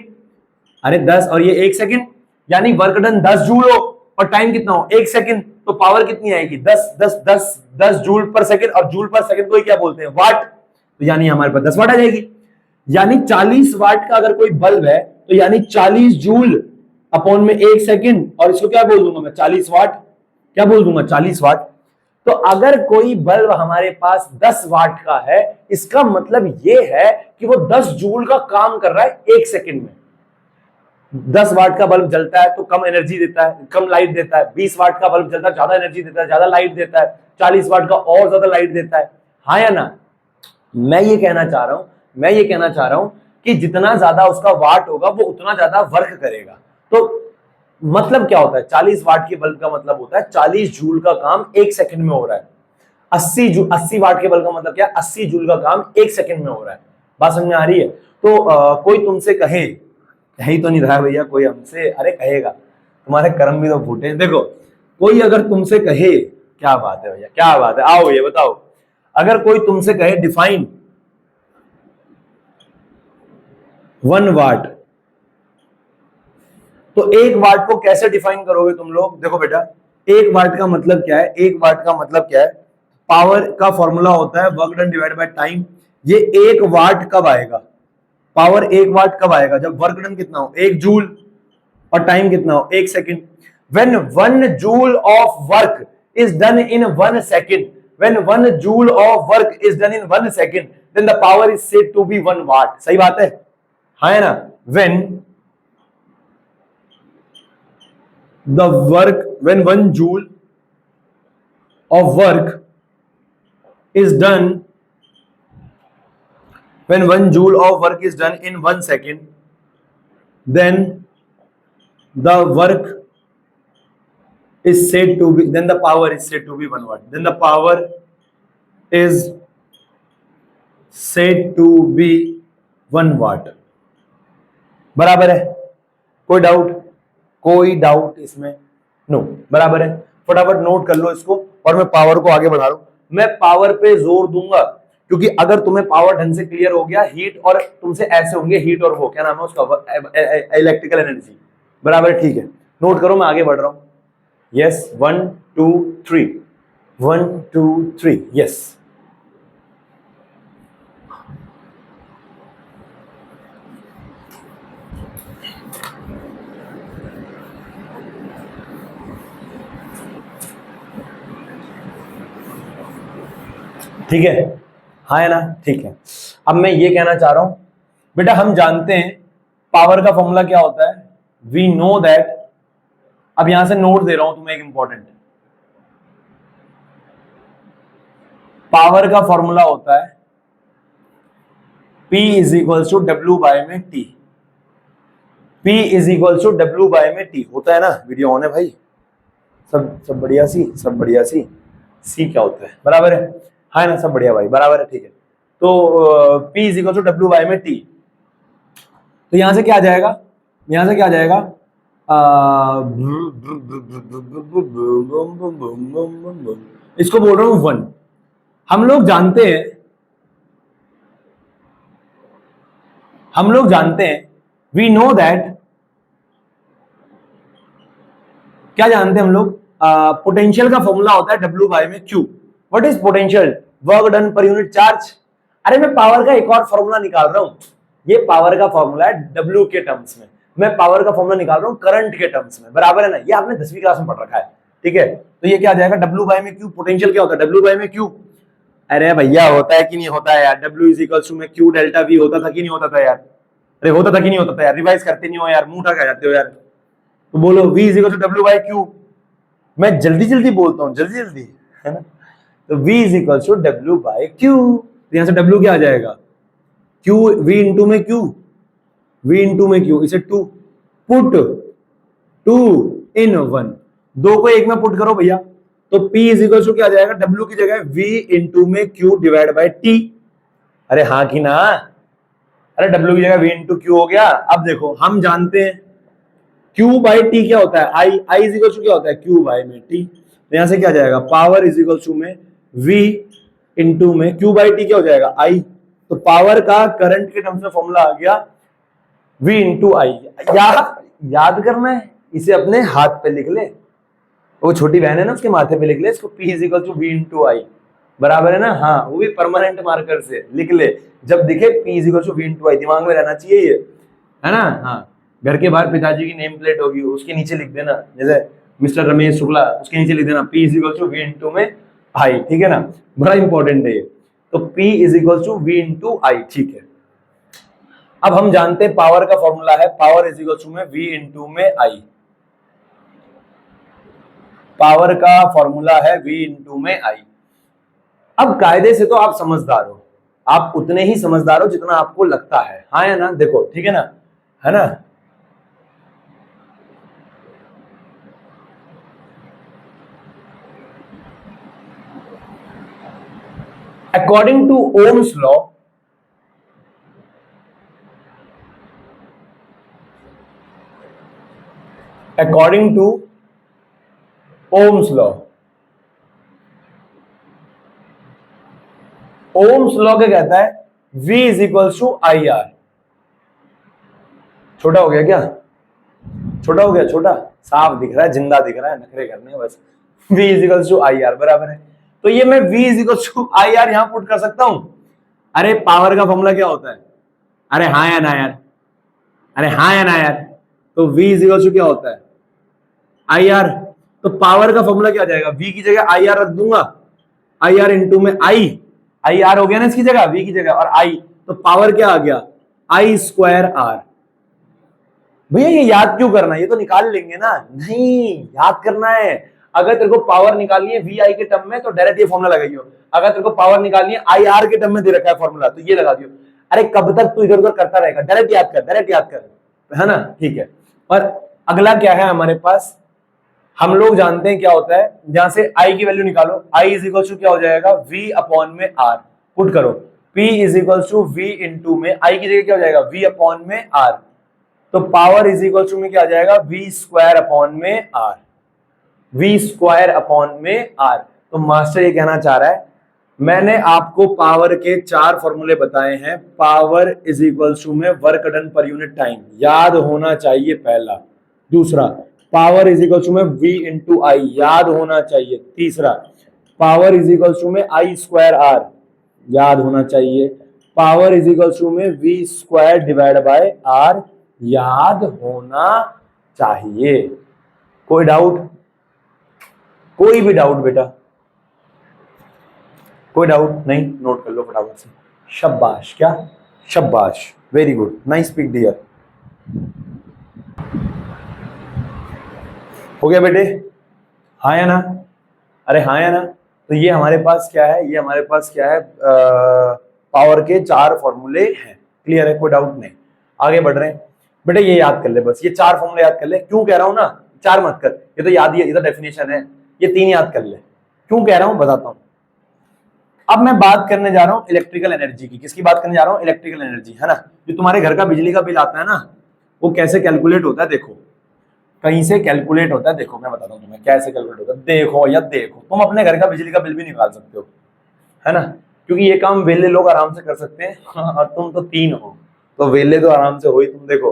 अरे 10 और ये 1 सेकंड, यानी वर्क डन 10 जूल हो और टाइम कितना हो? 1 सेकंड। तो पावर कितनी आएगी? 10 जूल पर सेकंड, और जूल पर सेकंड को क्या बोलते हैं? वाट। तो यानी हमारे पास 10 वाट आ जाएगी। यानी 40 वाट का अगर कोई बल्ब है, तो यानी 40 जूल अपॉन में 1 सेकंड, और इसको क्या बोल दूंगा मैं? 40 वाट। क्या बोल दूंगा? 40 वाट। तो अगर कोई बल्ब हमारे पास 10 वाट का है, इसका मतलब यह है कि वो 10 जूल का काम कर रहा है 1 सेकंड में। 10 वाट का बल्ब जलता है तो कम एनर्जी देता है, कम लाइट देता है। 20 वाट का बल्ब जलता है, ज्यादा एनर्जी देता है, ज्यादा लाइट देता है। 40 वाट का और ज्यादा लाइट देता है। हाँ या ना? मैं ये कहना चाह रहा हूं कि जितना ज्यादा उसका वाट होगा, वो उतना ज्यादा वर्क करेगा। तो मतलब क्या होता है? 40 वाट के बल्ब का मतलब होता है 40 जूल का काम 1 सेकंड में हो रहा है। 80 वाट के बल्ब का मतलब क्या? 80 जूल का काम 1 सेकंड में हो रहा है। बात समझ में आ रही है? तो कोई तुमसे कहे, कह ही तो नहीं रहा भैया कोई हमसे, अरे कहेगा, तुम्हारे कर्म भी तो फूटे हैं। देखो, कोई अगर तुमसे कहे, क्या बात है भैया, क्या बात है, आओ ये बताओ, अगर कोई तुमसे कहे डिफाइन 1 वाट, तो 1 वाट को कैसे डिफाइन करोगे तुम लोग? देखो बेटा, 1 वाट का मतलब क्या है? 1 वाट का मतलब क्या है? पावर का फॉर्मूला होता है work done divided by time. ये 1 वाट कब आएगा? पावर 1 वाट कब आएगा? जब वर्क डन कितना हो? 1 जूल, और टाइम कितना हो? 1 second. When 1 joule of work is done in 1 second, when 1 joule of work is done in 1 second, then the power is said to be 1 watt. सही बात है? हाँ है ना? When the work, when 1 joule of work is done, when 1 joule of work is done in 1 second, then the work is said to be, then the power is said to be 1 watt, then the power is said to be 1 watt। बराबर है? कोई doubt? कोई doubt इसमें? No, बराबर है। फटाफट note कर लो इसको, और मैं पावर को आगे बढ़ा रहा हूं। मैं पावर पे जोर दूंगा, क्योंकि अगर तुम्हें पावर ढंग से क्लियर हो गया, हीट और तुमसे ऐसे होंगे, हीट और वो क्या नाम है उसका, इलेक्ट्रिकल एनर्जी। बराबर, ठीक है, नोट करो, मैं आगे बढ़ रहा हूं। Yes, 1 2 3, 1 2 3, yes. ठीक है? हाँ है ना? ठीक है। अब मैं ये कहना चाह रहा हूं बेटा, हम जानते हैं पावर का फॉर्मूला क्या होता है। वी नो दैट, अब यहां से नोट दे रहा हूं तुम्हें एक इंपॉर्टेंट, पावर का फॉर्मूला होता है P is equal to W by में T. P is equal to W by में टी होता है ना? वीडियो ऑन है भाई? सब बढ़िया सी, सब बढ़िया सी। सी क्या होता है? बराबर है? हाँ ना? सब बढ़िया भाई, बराबर है, ठीक है। तो P is equal to W by में टी। तो यहां से क्या आ जाएगा? यहां से क्या आ जाएगा? इसको बोल रहा हूं 1। हम लोग जानते हैं, वी नो दैट, क्या जानते हैं हम लोग? पोटेंशियल का फॉर्मूला होता है W बाय में Q। What is potential? Work done per unit charge. अरे मैं पावर का एक और फॉर्मूला निकाल रहा हूं। ये पावर का फॉर्मूला है W के टर्म्स में, मैं पावर का फॉर्मूला निकाल रहा हूं करंट के टर्म्स में। बराबर है ना? ये आपने 10वीं क्लास में पढ़ रखा है, ठीक है? तो ये क्या आ जाएगा? W बाय में Q। पोटेंशियल क्या होता है? W बाय में Q। अरे भैया होता है कि नहीं होता है यार, W इज इक्वल टू में Q डेल्टा V होता था कि नहीं होता था यार? अरे होता था कि नहीं होता था यार? रिवाइज करते नहीं हो यार, मुंह उठा के आ जाते हो यार। तो बोलो V is equal to W by Q। मैं जल्दी जल्दी बोलता हूँ, जल्दी जल्दी, है ना? तो V is equal to W by Q। तो यहां से W क्या आ जाएगा? Q V इंटू में Q, V इंटू में Q, इसे 2 पुट 2 इन 1, 2 को एक में पुट करो भैया, तो P इज इक्वल टू क्या आ जाएगा? W की जगह V इंटू में Q डिवाइड बाई T। अरे हाँ कि ना? अरे W की जगह V इंटू Q हो गया। अब देखो हम जानते हैं Q बाई T क्या होता है? I इज इक्वल टू क्या होता है? Q बाई में T। तो यहां से क्या आ जाएगा? पावर इज इक्वल टू में V इंटू में Q बाई T क्या हो जाएगा? I। तो पावर का करंट के टर्म्स में फॉर्मूला आ गया V इंटू I। याद करना है, इसे अपने हाथ पे लिख ले, वो छोटी बहन है ना उसके माथे पे लिख ले इसको, P is equal to V into I, बराबर है ना? हाँ, वो भी परमानेंट मार्कर से लिख ले, जब दिखे P is equal to V into I, दिमाग में रहना चाहिए ये, है ना? हाँ, घर के बाहर पिताजी की नेम प्लेट होगी, उसके नीचे लिख देना, जैसे मिस्टर रमेश शुक्ला, उसके नीचे लिख देना P is equal to V into में I, ठीक है ना? बड़ा इंपॉर्टेंट है ये। तो P is equal to V into I, ठीक है। अब हम जानते हैं पावर का फॉर्मूला है पावर इज इक्वल टू में V इंटू में I। पावर का फॉर्मूला है V इंटू में I। अब कायदे से तो आप समझदार हो, आप उतने ही समझदार हो जितना आपको लगता है, हाँ या ना? देखो, ठीक है ना, है ना? According to Ohm's law, according to Ohm's law, Ohm's law क्या कहता है? V is equal to I R. छोटा हो गया क्या? छोटा हो गया? छोटा साफ दिख रहा है, जिंदा दिख रहा है, नखरे करने हैं बस। V is equal to I R बराबर है, तो ये मैं V is equal to I R यहां पुट कर सकता हूं। अरे पावर का फॉर्मूला क्या होता है? अरे हाँ या ना यार? अरे हाँ या ना यार? तो V इज इक्वल टू क्या होता है? I R. तो पावर का फॉर्मूला क्या आ जाएगा? V की जगह आई आर रख दूंगा, आई आर इंटू में आई आर हो गया ना इसकी जगह, V की जगह, और I, तो पावर क्या आ गया? I square R. भैया ये याद क्यों करना है? ये तो निकाल लेंगे ना। नहीं, याद करना है। अगर तेरे को पावर निकालनी है VI के टर्म में तो डायरेक्ट ये फॉर्मूला लगाइयो, अगर तेरे को पावर निकालनी है IR के टर्म में दे रखा है फॉर्मूला तो ये लगा दियो। अरे कब तक तू इधर उधर करता रहेगा? डायरेक्ट याद कर, डायरेक्ट याद कर, है ना? ठीक है। और अगला क्या है हमारे पास? हम लोग जानते हैं क्या होता है, जहां से I की वैल्यू निकालो, I इज इक्वल टू क्या हो जाएगा? V अपॉन में R, पुट करो, P is equal to V into में I की जगह क्या हो जाएगा? V अपॉन में R, तो पावर इज इक्वल टू में क्या आ जाएगा? V स्क्वायर अपॉन में R, V स्क्वायर अपॉन में R। तो मास्टर ये कहना चाह रहा है, मैंने आपको पावर के 4 फॉर्मूले बताए हैं। पावर इज इक्वल टू में work done per unit time, याद होना चाहिए पहला। दूसरा, पावर इज इक्वल टू में V इंटू आई, याद होना चाहिए। तीसरा, पावर इज इक्वल टू में I स्क्वायर R, याद होना चाहिए। पावर इज इक्वल टू में V square divide by R, याद होना चाहिए। कोई डाउट? कोई भी डाउट बेटा? कोई डाउट नहीं? नोट कर लो फटाफट से। शाबाश, क्या शाबाश, very good, nice speak dear. हो गया बेटे? हाँ या ना? अरे हाँ या ना? तो ये हमारे पास क्या है? ये हमारे पास क्या है? पावर के 4 फॉर्मूले हैं। क्लियर है? कोई डाउट नहीं? आगे बढ़ रहे हैं बेटे, ये याद कर ले बस, ये 4 फॉर्मूले याद कर ले। क्यों कह रहा हूं ना 4 मत कर, ये तो याद ही है, ये तो डेफिनेशन है। ये 3 याद कर ले। क्यों कह रहा हूं बताता हूं। अब मैं बात करने जा रहा हूं इलेक्ट्रिकल एनर्जी की। किसकी बात करने जा रहा हूं? इलेक्ट्रिकल एनर्जी, है ना? जो तुम्हारे घर का बिजली का बिल आता है ना, वो कैसे कैलकुलेट होता है? देखो, कहीं से कैलकुलेट होता है। देखो मैं बताता हूँ तुम्हें कैसे कैलकुलेट होता है। देखो या देखो, तुम अपने घर का बिजली का बिल भी निकाल सकते हो, है ना? क्योंकि ये काम वेले लोग आराम से कर सकते हैं, और तुम तो 3 हो, तो वेले तो आराम से हो ही। तुम देखो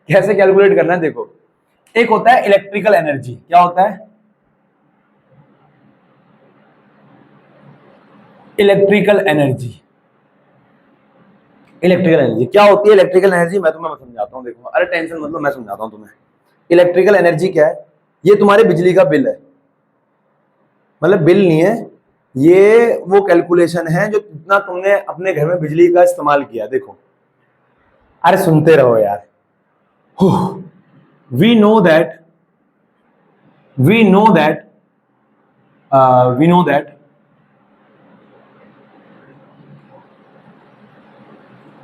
कैसे कैलकुलेट करना है। देखो, एक होता है इलेक्ट्रिकल एनर्जी। क्या होता है? Electrical energy. इलेक्ट्रिकल एनर्जी क्या होती है? इलेक्ट्रिकल एनर्जी मैं तुम्हें समझाता हूँ। देखो, अरे टेंशन मतलब, मैं समझाता हूँ तुम्हें। इलेक्ट्रिकल एनर्जी क्या है? ये तुम्हारे बिजली का बिल है, मतलब बिल नहीं है, ये वो कैलकुलेशन है जो जितना तुमने अपने घर में बिजली का इस्तेमाल किया। देखो, अरे सुनते रहो यार। We know that we know that we know that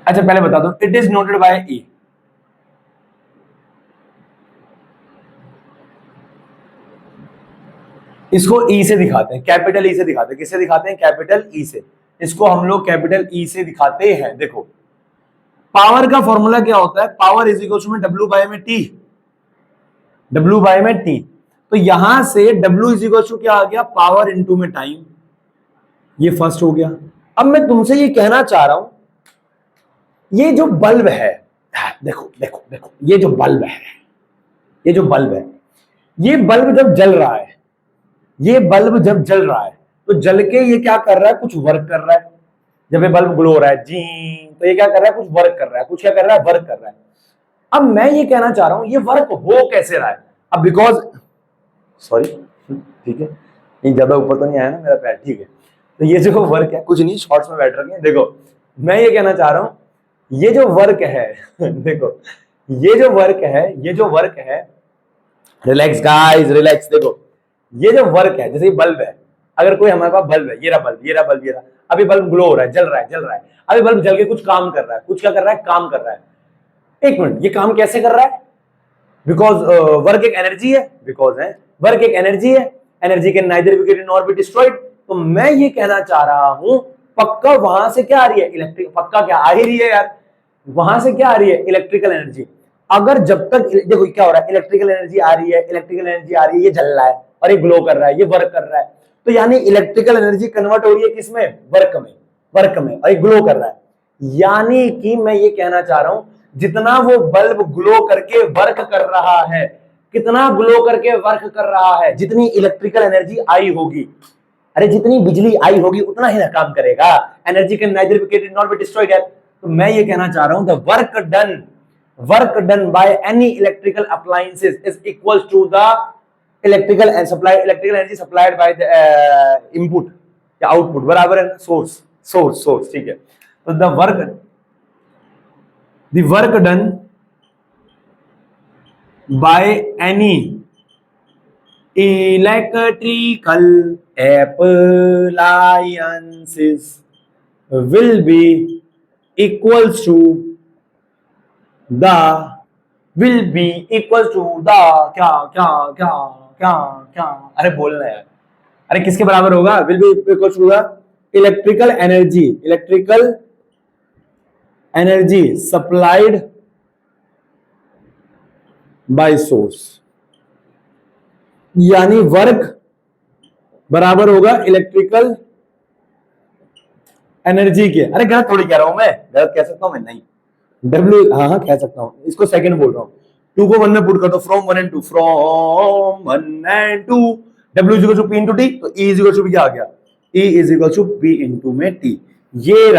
अच्छा पहले बता दो, it is noted by E. इसको ई से दिखाते हैं, कैपिटल ई से दिखाते हैं। किससे दिखाते हैं? कैपिटल ई से। इसको हम लोग कैपिटल ई से दिखाते हैं। देखो, पावर का फॉर्मूला क्या होता है? Power is equal to W by में टी, डब्ल्यू बाय में टी। तो यहां से डब्ल्यू इज इक्वल टू क्या आ गया? पावर इंटू में टाइम। ये फर्स्ट हो गया। अब मैं तुमसे ये कहना चाह रहा हूं, ये जो बल्ब है, देखो देखो देखो, ये जो बल्ब है, ये जो बल्ब है, ये बल्ब जब जल रहा है, ये बल्ब जब जल रहा है तो जल के ये क्या कर रहा है? कुछ वर्क कर रहा है। जब ये बल्ब ग्लो हो रहा है जी, तो ये क्या कर रहा है? कुछ वर्क कर रहा है। कुछ क्या कर रहा है? वर्क कर रहा है। अब मैं ये कहना चाह रहा हूं, ये वर्क हो कैसे रहा है? अब बिकॉज, सॉरी, ठीक है, ये ज्यादा ऊपर तो नहीं आया ना मेरा पैर, ठीक है। तो ये जो वर्क है, कुछ नहीं, शॉर्ट्स में बैठ रखे हैं। देखो, मैं ये कहना चाह रहा हूं, ये जो वर्क है देखो, ये जो वर्क है, ये जो वर्क है, रिलैक्स गाइस, रिलैक्स। देखो, ये जो वर्क है, जैसे बल्ब है, अगर कोई हमारे पास बल्ब है, ये रहा बल्ब, ये रहा बल्ब, ये रहा, अभी बल्ब ग्लो हो रहा है, जल रहा है, जल रहा है। अभी बल्ब जल के कुछ काम कर रहा है। कुछ क्या कर रहा है? काम कर रहा है। एक मिनट, ये काम कैसे कर रहा है? बिकॉज वर्क एक एनर्जी है, बिकॉज है वर्क एक एनर्जी है, energy can neither be created nor be destroyed. तो मैं ये कहना चाह रहा हूं, पक्का वहां से क्या आ रही है? इलेक्ट्रिक, पक्का क्या आ ही रही है यार, वहां से क्या आ रही है? Electrical energy. अगर जब तक, देखो क्या हो रहा है, इलेक्ट्रिकल एनर्जी आ रही है, इलेक्ट्रिकल एनर्जी आ रही है, ये जल रहा है और ये ग्लो कर रहा है, ये वर्क कर रहा है। तो यानी इलेक्ट्रिकल एनर्जी कन्वर्ट हो रही है किसमें? वर्क में, वर्क में, और ये ग्लो कर रहा है। यानी कि मैं ये कहना चाह रहा हूं, जितना वो बल्ब ग्लो करके वर्क कर रहा है, कितना ग्लो करके वर्क कर रहा है, जितनी इलेक्ट्रिकल एनर्जी आई होगी, अरे जितनी बिजली आई होगी उतना ही ना काम करेगा। Energy can neither be created nor be destroyed. तो मैं ये कहना चाह रहा हूं, the work done by any electrical appliances is equal to the electrical energy supplied by the input या आउटपुट, बराबर है सोर्स, ठीक है। तो the work done by any electrical appliances will be equals to the क्या क्या क्या क्या क्या, अरे बोलना यार, अरे किसके बराबर होगा? will be equals to the electrical energy supplied bye source. यानी वर्क बराबर होगा इलेक्ट्रिकल एनर्जी के, अरे गलत थोड़ी कह रहा हूं मैं, गलत कह सकता हूं मैं? नहीं, डब्ल्यू, हाँ कह सकता हूं, इसको सेकंड बोल रहा हूं। 2 को 1 में पुट कर दो, from 1 and 2, from 1 and 2, W is equal to P into टी। तो E इज इक्वल टू क्या आ गया? E is equal to P into में T। ये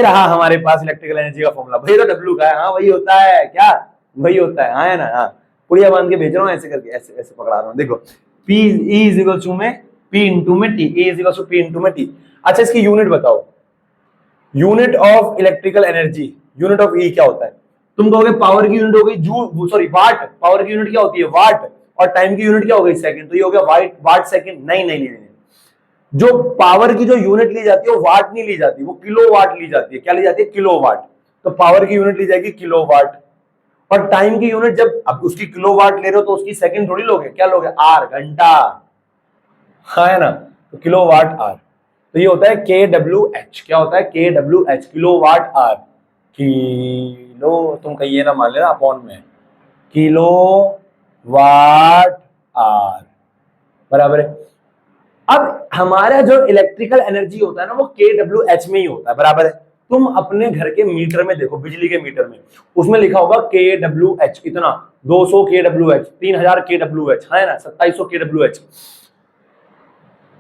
रहा हमारे पास इलेक्ट्रिकल एनर्जी का फॉर्मूला। भाई तो W का है, हाँ वही होता है, क्या वही होता है? हाँ है ना, हाँ पुड़िया बांध के भेज रहा हूँ ऐसे करके, ऐसे ऐसे पकड़ा रहा हूँ। देखो, P इज इक्वल टू में P इंटू में T, E is equal to P into में T। अच्छा इसकी यूनिट बताओ, unit of electrical energy, unit of E क्या होता है? तुम कहोगे पावर की यूनिट हो गई जूल, सॉरी वाट, पावर की यूनिट क्या होती है? वाट, और टाइम की यूनिट क्या हो गई? सेकंड। तो ये हो गया वाट सेकंड। नहीं नहीं नहीं, जो पावर की जो यूनिट ली जाती है वो वाट नहीं ली जाती, वो किलो वाट ली जाती है। क्या ली जाती है? Kilowatt. तो पावर की यूनिट ली जाएगी किलो वाट, और टाइम की यूनिट जब अब उसकी किलो वाट ले रहे हो तो उसकी सेकंड थोड़ी लोगे, क्या लोगे? आर, घंटा, हाँ है ना, तो किलो वाट आर। तो ये होता है KWH। क्या होता है? KWH, kilowatt hour. Kilo, तुम कहिए ना, मान लेना अपॉन में, किलो वाट आर बराबर है। अब हमारा जो इलेक्ट्रिकल एनर्जी होता है ना, वो KWH में ही होता है, बराबर है। तुम अपने घर के मीटर में देखो, बिजली के मीटर में, उसमें लिखा होगा KWH इतना, 200 KWH, 3000 KWH, है ना, 2700 KWH।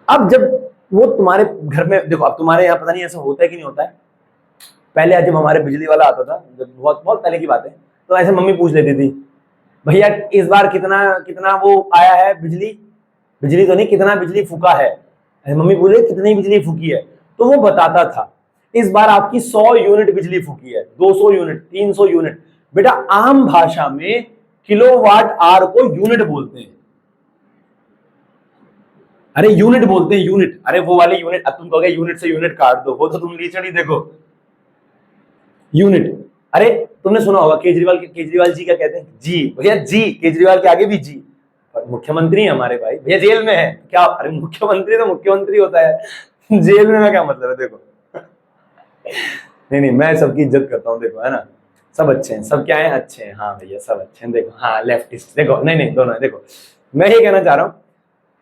अब जब वो तुम्हारे घर में देखो, अब तुम्हारे यहाँ पता नहीं ऐसा होता है कि नहीं होता है। पहले जब हमारे बिजली वाला आता था, जब बहुत बहुत पहले की बात है, तो ऐसे मम्मी पूछ लेती थी, भैया इस बार कितना कितना वो आया है बिजली, बिजली तो नहीं, कितना बिजली फूका है। मम्मी बोले कितनी बिजली फूकी है, तो वो बताता था इस बार आपकी 100 यूनिट बिजली फूकी है, 200 यूनिट, 300 यूनिट। बेटा आम भाषा में किलोवाट आवर को यूनिट बोलते हैं। अरे यूनिट बोलते हैं, यूनिट। अरे वो वाली यूनिट, अब तुम कहोगे यूनिट से यूनिट काट दो, वो तो तुम लीचड़ी देखो। यूनिट, अरे तुमने सुना होगा केजरीवाल जी क्या कहते हैं, जी भैया जी, केजरीवाल के आगे भी जी। मुख्यमंत्री है हमारे भाई, भैया जेल में है क्या? अरे मुख्यमंत्री तो मुख्यमंत्री होता है, जेल में क्या मतलब है? देखो नहीं नहीं, मैं सबकी इज्जत करता हूँ, देखो है ना, सब अच्छे हैं, सब क्या है, अच्छे हैं, हाँ भैया सब अच्छे हैं, देखो हाँ लेफ्टिस्ट, देखो नहीं नहीं दोनों है। देखो मैं ये कहना चाह रहा हूँ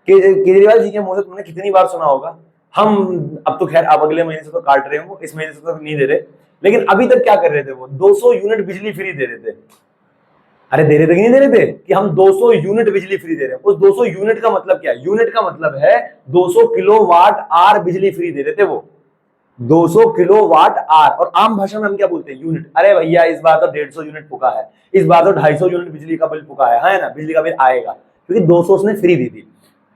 कि केजरीवाल जी के मुंह से तुमने कितनी बार सुना होगा, हम अब तो खैर अब अगले महीने से तो काट रहे हो, इस महीने से तो नहीं दे रहे, लेकिन अभी तक क्या कर रहे थे वो, 200 यूनिट बिजली फ्री दे रहे थे। अरे दे रहे थे कि नहीं दे रहे थे, कि हम 200 यूनिट बिजली फ्री दे रहे हैं। उस 200 यूनिट का मतलब क्या है? यूनिट का मतलब है 200 किलोवाट आवर बिजली फ्री दे रहे थे वो, 200 किलोवाट आवर। और आम भाषा में हम क्या बोलते हैं? यूनिट। अरे भैया इस बार तो 150 यूनिट फूका है, इस बार तो 250 यूनिट बिजली का बिल फूका है ना, बिजली का बिल आएगा, क्योंकि 200 उसने फ्री दी थी,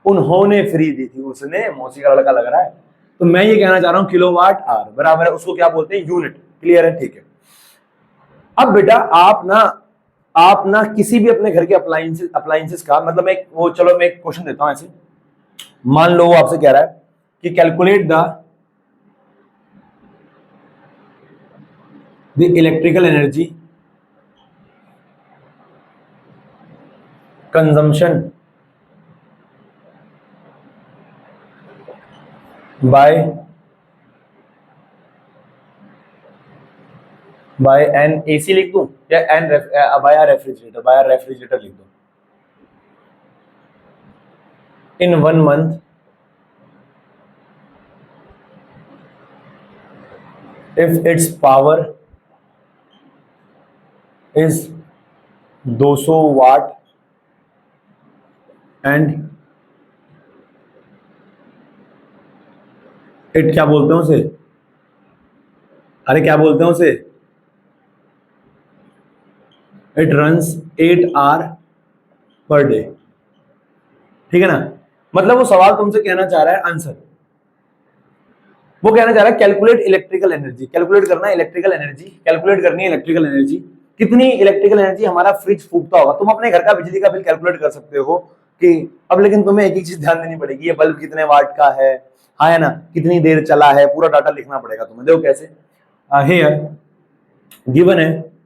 उन्होंने फ्री दी थी, उसने, मौसी का लड़का लग रहा है। तो मैं ये कहना चाह रहा हूं किलोवाट आवर बराबर है, उसको क्या बोलते हैं? यूनिट। क्लियर है? ठीक है। अब बेटा आप ना किसी भी अपने घर के अप्लायंसेस का मतलब, मैं वो, चलो मैं एक क्वेश्चन देता हूं ऐसे, मान लो वो आपसे कह रहा है कि calculate the electrical energy consumption by an AC लिख दूं या एन बाय रेफ्रिजरेटर लिख दूं, इन 1 month if its power is 200 watt and it क्या बोलते हैं उसे? अरे क्या बोलते हैं उसे? It runs 8 hours per day. ठीक है ना? मतलब वो सवाल तुमसे कहना चाह रहा है, आंसर वो कहना चाह रहा है कैलकुलेट इलेक्ट्रिकल एनर्जी, कैलकुलेट करना है इलेक्ट्रिकल एनर्जी, कैलकुलेट करनी है इलेक्ट्रिकल एनर्जी, कितनी इलेक्ट्रिकल एनर्जी हमारा फ्रिज फूकता होगा। तुम अपने घर का बिजली का बिल कैलकुलेट कर सकते हो कि अब, लेकिन तुम्हें एक एक चीज ध्यान देनी पड़ेगी, ये बल्ब कितने वाट का है, हाँ है ना, कितनी देर चला है, पूरा डाटा लिखना पड़ेगा तुम्हें। देखो कैसे, हियर गिवन है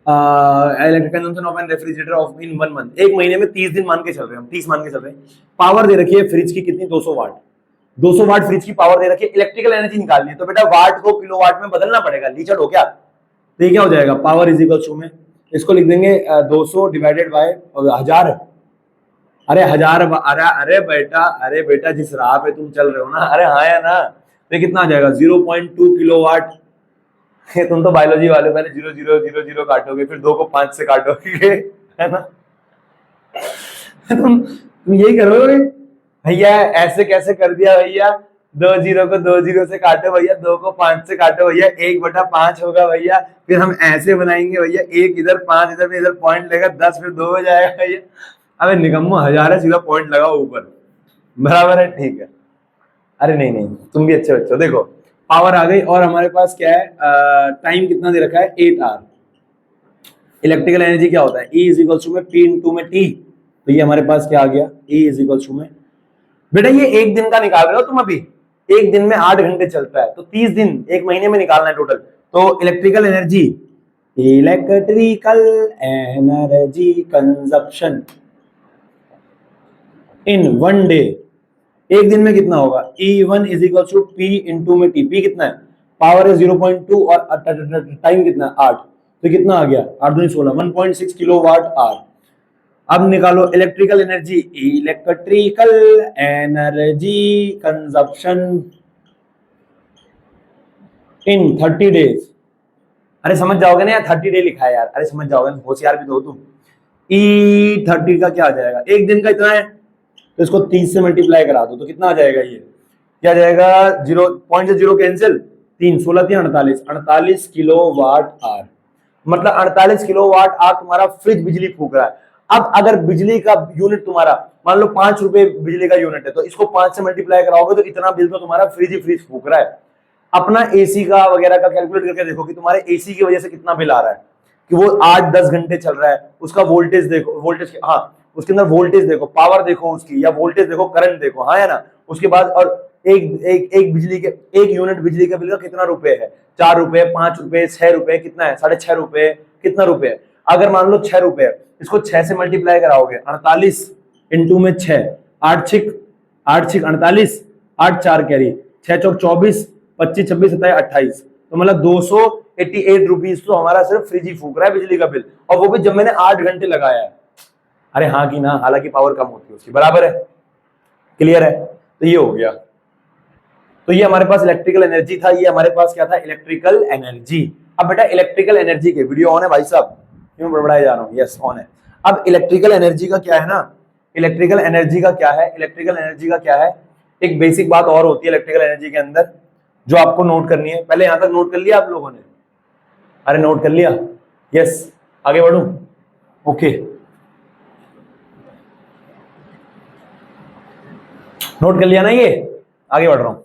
electric consumption of an refrigerator of in 1 month, एक महीने में 30 दिन मान के चल रहे हैं हम, 30 मान के चल रहे हैं। पावर दे रखी है फ्रिज की कितनी? 200 वाट, 200 वाट फ्रिज की पावर दे रखी है, इलेक्ट्रिकल एनर्जी निकालनी है, तो बेटा वाट को किलोवाट में बदलना पड़ेगा, लीचड़ हो क्या? तो ये क्या हो जाएगा? पावर इज इक्वल टू, में इसको लिख देंगे 200 डिवाइडेड बाय 1000। अरे 1000, अरे बेटा जिस राह पे तुम चल रहे हो ना, अरे हाँ या ना, तो कितना आ जाएगा? 0.2 किलोवाट। तुम तो बायोलॉजी वाले, पहले 0 0 0 0 काटोगे, फिर 2 को 5 से काटोगे, है ना? तुम यही करोगे भैया, ऐसे कैसे कर दिया भैया, 2 0 को 2 0 से काटो भैया, 2 को 5 से काटो भैया, 1/5 होगा भैया, फिर हम ऐसे बनाएंगे भैया, 1 इधर 5 इधर, इधर पॉइंट लेगा 10, फिर 2 हो जाएगा भैया। अबे निकम्मो, 1000 है, सीधा पॉइंट लगाओ ऊपर, बराबर है? ठीक है। अरे नहीं नहीं, तुम भी अच्छे बच्चे हो। देखो पावर आ गई, और हमारे पास क्या है, टाइम कितना दे रखा है? 8 hours। इलेक्ट्रिकल एनर्जी क्या होता है? E इज इक्वल टू में P इंटू में T, तो ये हमारे पास क्या आ गया? E इज इक्वल टू में, बेटा ये एक दिन का निकाल रहे हो तुम अभी, एक दिन में 8 घंटे चलता है, तो 30 दिन एक महीने में निकालना है टोटल। तो electrical energy consumption in 1 day, एक दिन में कितना होगा? E1 is equal to P into में T। P कितना है? पावर है 0.2 और टाइम कितना है? 8, तो कितना आ गया? 8 दूनी 16, 1.6 किलोवाट आवर। अब निकालो electrical energy, electrical energy consumption in 30 days। अरे समझ जाओगे ना यार, 30 डे लिखा है यार, अरे समझ जाओगे, होशियार भी तो हो तुम। E30 का क्या आ जाएगा? एक दिन का इतना है, तो इसको 30 से मल्टीप्लाई करा दो, तो कितना आ जाएगा? ये क्या जाएगा? 0 पॉइंट से 0 कैंसिल, 3 16 3 48, 48 किलोवाट आवर। मतलब 48 किलोवाट आवर तुम्हारा फ्रिज बिजली फूक रहा है। अब अगर बिजली का यूनिट तुम्हारा मान लो 5 रुपए बिजली का यूनिट है, तो इसको 5 से मल्टीप्लाई कराओगे तो इतना बिल तो तुम्हारा फ्रिज ही फ्रिज फूक रहा है। अपना एसी का वगैरह का कैलकुलेट करके देखो कि तुम्हारे एसी की वजह से कितना बिल आ रहा है, कि वो 8-10 घंटे चल रहा है, उसका वोल्टेज देखो, वोल्टेज, हाँ उसके अंदर वोल्टेज देखो, पावर देखो उसकी, या वोल्टेज देखो, करंट देखो, हाँ है ना। उसके बाद और एक बिजली के, एक यूनिट बिजली का बिल का कितना रुपए है, 4 रुपए, 5 रुपए, 6 रुपए, कितना है, 6.5 रुपए, कितना रुपए है। अगर मान लो 6 रुपए, इसको 6 से मल्टीप्लाई कराओगे, 48 इंटू में 6, 8 छिक 48, 8 4 कैरी, 6 चौक 24, 25 26 27 28, तो मतलब 288 रुपीज तो हमारा सिर्फ फ्रिज ही फूक रहा है बिजली का बिल, और वो भी जब मैंने 8 घंटे लगाया है। अरे हाँ कि ना, हालांकि पावर कम होती है उसकी, बराबर है, क्लियर है। तो ये हो गया, तो ये हमारे पास इलेक्ट्रिकल एनर्जी था, ये हमारे पास क्या था, इलेक्ट्रिकल एनर्जी। अब बेटा इलेक्ट्रिकल एनर्जी के वीडियो ऑन है भाई साहब, क्यों बड़बड़ाए जा रहा हूँ, यस ऑन है। अब इलेक्ट्रिकल एनर्जी का क्या है ना, इलेक्ट्रिकल एनर्जी का क्या है, इलेक्ट्रिकल एनर्जी का क्या है, एक बेसिक बात और होती है इलेक्ट्रिकल एनर्जी के अंदर जो आपको नोट करनी है। पहले यहां तक नोट कर लिया आप लोगों ने, अरे नोट कर लिया, यस आगे बढ़ूं, ओके नोट कर लिया ना, ये आगे बढ़ रहा हूं।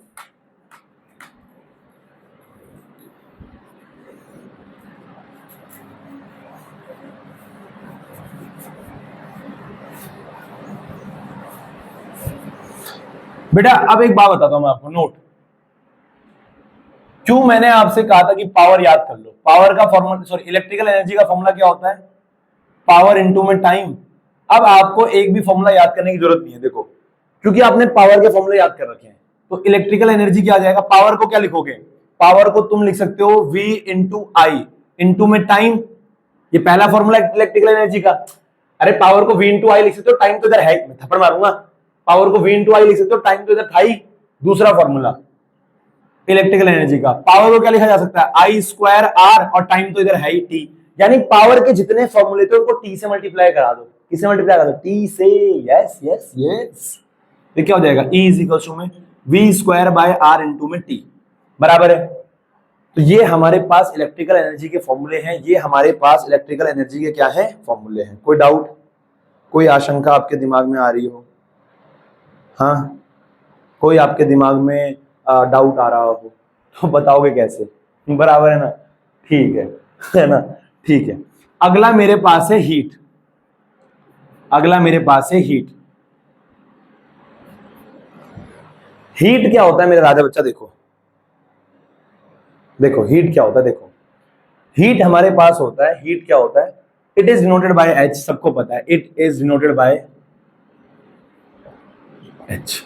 बेटा अब एक बात बताता हूं मैं आपको, नोट, क्यों मैंने आपसे कहा था कि पावर याद कर लो। पावर का फॉर्मूला, सॉरी इलेक्ट्रिकल एनर्जी का फॉर्मूला क्या होता है, पावर इनटू में टाइम। अब आपको एक भी फॉर्मूला याद करने की जरूरत नहीं है, देखो क्योंकि आपने पावर के फॉर्मूले याद कर रखे हैं। तो इलेक्ट्रिकल एनर्जी क्या आ जाएगा, पावर को क्या लिखोगे, पावर को तुम लिख सकते हो V इंटू आई, इंटू में टाइम, ये पहला फॉर्मूला इलेक्ट्रिकल एनर्जी का। अरे पावर को V इंटू आई लिख सकते हो, टाइम तो इधर है, मैं थप्पड़ मारूंगा। पावर को V इंटू आई लिख सकते हो, टाइम तो इधर था ही। दूसरा फॉर्मूला इलेक्ट्रिकल एनर्जी का, पावर को क्या लिखा जा सकता है, आई स्क्वायर आर, और टाइम तो इधर है ही टी। यानी पावर के जितने फॉर्मूले थे उनको टी से मल्टीप्लाई करा दो, किससे मल्टीप्लाई करा दो, टी से, यस यस यस। तो क्या हो जाएगा, E इज इक्वल टू में V square by R into में टी, बराबर है। तो ये हमारे पास इलेक्ट्रिकल एनर्जी के फॉर्मूले हैं, ये हमारे पास इलेक्ट्रिकल एनर्जी के क्या है, फॉर्मूले हैं। कोई डाउट, कोई आशंका आपके दिमाग में आ रही हो, हाँ कोई आपके दिमाग में डाउट आ रहा हो तो बताओगे कैसे, बराबर है ना, ठीक है ना, ठीक है। अगला मेरे पास है हीट, अगला मेरे पास है हीट। हीट क्या होता है मेरे राजा बच्चा, देखो देखो हीट क्या होता है, देखो हीट हमारे पास होता है, हीट क्या होता है, it is denoted by H, सबको पता है, it is denoted by H,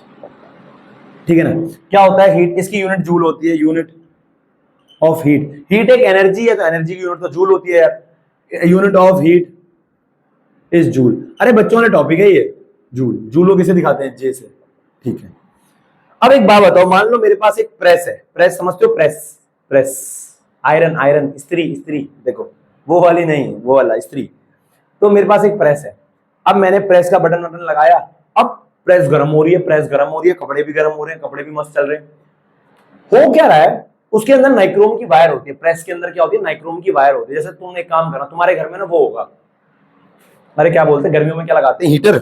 ठीक है ना। क्या होता है हीट, इसकी यूनिट जूल होती है, यूनिट ऑफ हीट। हीट एक एनर्जी है तो एनर्जी की यूनिट तो जूल होती है यार, unit of heat is joule. अरे बच्चों ने टॉपिक है ये, जूल, जूल को किसे दिखाते हैं, जे से, ठीक है। अब एक बात बताओ, मान लो मेरे पास एक प्रेस है, प्रेस समझते हो, प्रेस, प्रेस, आयरन, आयरन, स्त्री, स्त्री, देखो वो वाली नहीं, वो वाला स्त्री। तो मेरे पास एक प्रेस है, अब मैंने प्रेस का बटन बटन लगाया, अब प्रेस गर्म हो रही है, प्रेस गर्म हो रही है, कपड़े भी गर्म हो रहे हैं, कपड़े भी मस्त चल रहे हैं। हो क्या रहा है, उसके अंदर नाइक्रोम की वायर होती है, प्रेस के अंदर क्या होती है, नाइक्रोम की वायर होती है। जैसे तुमने एक काम करा, तुम्हारे घर में ना वो होगा, अरे क्या बोलते हैं गर्मियों में, क्या लगाते हैं, हीटर,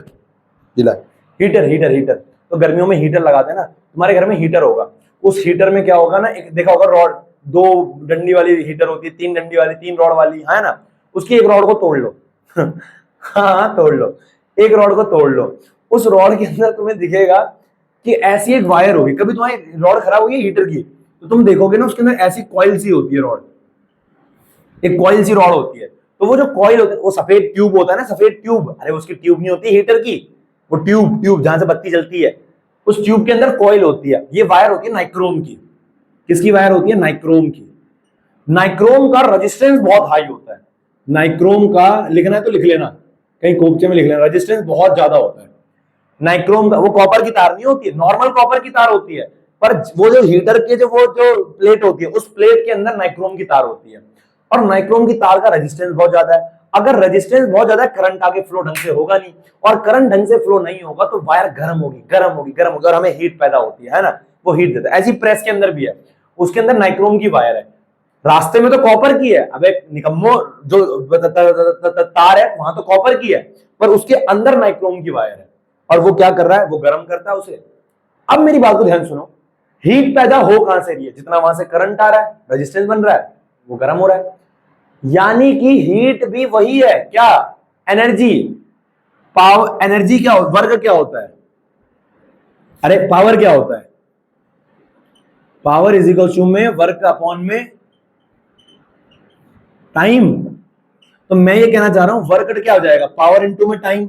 हीटर, हीटर, हीटर, तो गर्मियों में हीटर लगाते हैं ना, तुम्हारे घर में हीटर होगा। उस हीटर में क्या होगा ना, एक देखा होगा रॉड, 2 डंडी वाली हीटर होती है, 3 डंडी वाली, 3 रॉड वाली, है ना। उसकी एक रॉड को तोड़ लो हाँ तोड़ लो, एक रॉड को तोड़ लो, उस रॉड के अंदर तुम्हें दिखेगा कि ऐसी एक वायर होगी। कभी तुम्हारी रॉड खराब हुई है हीटर की, तो तुम देखोगे ना उसके अंदर ऐसी कॉइल सी होती है रॉड, एक कॉइल सी रॉड होती है। तो वो जो कॉइल होती है, वो सफेद ट्यूब होता है ना, सफेद ट्यूब, अरे उसकी ट्यूब नहीं होती हीटर की, वो ट्यूब, ट्यूब जहां से बत्ती जलती है, उस ट्यूब के अंदर कॉइल होती है। ये वायर होती है नाइक्रोम की, किसकी वायर होती है, नाइक्रोम की। नाइक्रोम का रेजिस्टेंस बहुत हाई होता है, नाइक्रोम का लिखना है तो लिख लेना, कहीं कोपचे में लिख लेना, रेजिस्टेंस बहुत ज्यादा होता है नाइक्रोम का। वो कॉपर की तार नहीं होती है, नॉर्मल कॉपर की तार होती है, पर वो जो हीटर के वो जो प्लेट होती है, उस प्लेट के अंदर नाइक्रोम की तार होती है, और नाइक्रोम की तार का रेजिस्टेंस बहुत ज्यादा है। अगर रेजिस्टेंस बहुत ज्यादा है, करंट आगे फ्लो ढंग से होगा नहीं, और करंट ढंग से फ्लो नहीं होगा तो वायर गर्म होगी, गर्म होगी, गर्म होगी, और हमें हीट पैदा होती है ना, वो हीट देता है। ऐसी प्रेस के अंदर भी है, उसके अंदर नाइक्रोम की वायर है, रास्ते में तो कॉपर की है, अबे निकम्मो, जो तार है वहां तो कॉपर की है, पर उसके अंदर नाइक्रोम की वायर है, और वो क्या कर रहा है, वो गर्म करता है उसे। अब मेरी बात को ध्यान सुनो, हीट पैदा हो कहां से रही है, जितना वहां से करंट आ रहा है, रेजिस्टेंस बन रहा है, वो गर्म हो रहा है, यानी कि हीट भी वही है, क्या, एनर्जी। पावर, एनर्जी क्या, वर्क क्या होता है, अरे पावर क्या होता है, पावर इज इक्वल टू में वर्क अपॉन में टाइम। तो मैं ये कहना चाह रहा हूं वर्क क्या हो जाएगा, पावर इनटू में टाइम।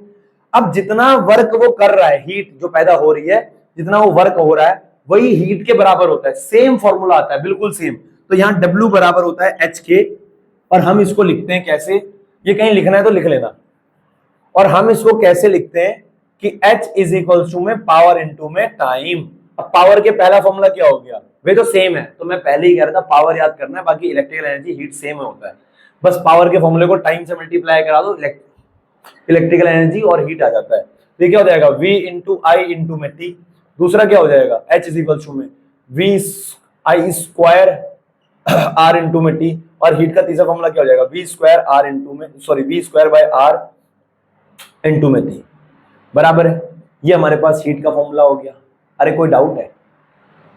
अब जितना वर्क वो कर रहा है, हीट जो पैदा हो रही है, जितना वो वर्क हो रहा है वही हीट के बराबर होता है, सेम फॉर्मूला आता है, बिल्कुल सेम। तो यहां W बराबर होता है एच के, और हम इसको लिखते हैं कैसे, ये कहीं लिखना है तो लिख लेना, और हम इसको कैसे लिखते हैं कि H इज इक्वल टू में पावर इनटू में टाइम। अब पावर के पहला फॉर्मूला क्या हो गया, वे तो सेम है, तो मैं पहले ही कह रहा था पावर याद करना है, बाकी इलेक्ट्रिकल एनर्जी हीट सेम होता है, बस पावर के फॉर्मूले को टाइम से मल्टीप्लाई करा दो, इलेक्ट्रिकल एनर्जी और हीट आ जाता है। तो ये क्या हो जाएगा, V इंटू आई इंटू में टी। दूसरा क्या हो जाएगा, H इज इक्वल टू में V आई स्क्वायर R इंटू में टी, और हीट का तीसरा फॉर्मूला क्या हो जाएगा, V स्क्वायर R इंटू में, sorry V square bye R into में टी, बराबर है। ये हमारे पास हीट का फॉर्मूला हो गया। अरे कोई डाउट है,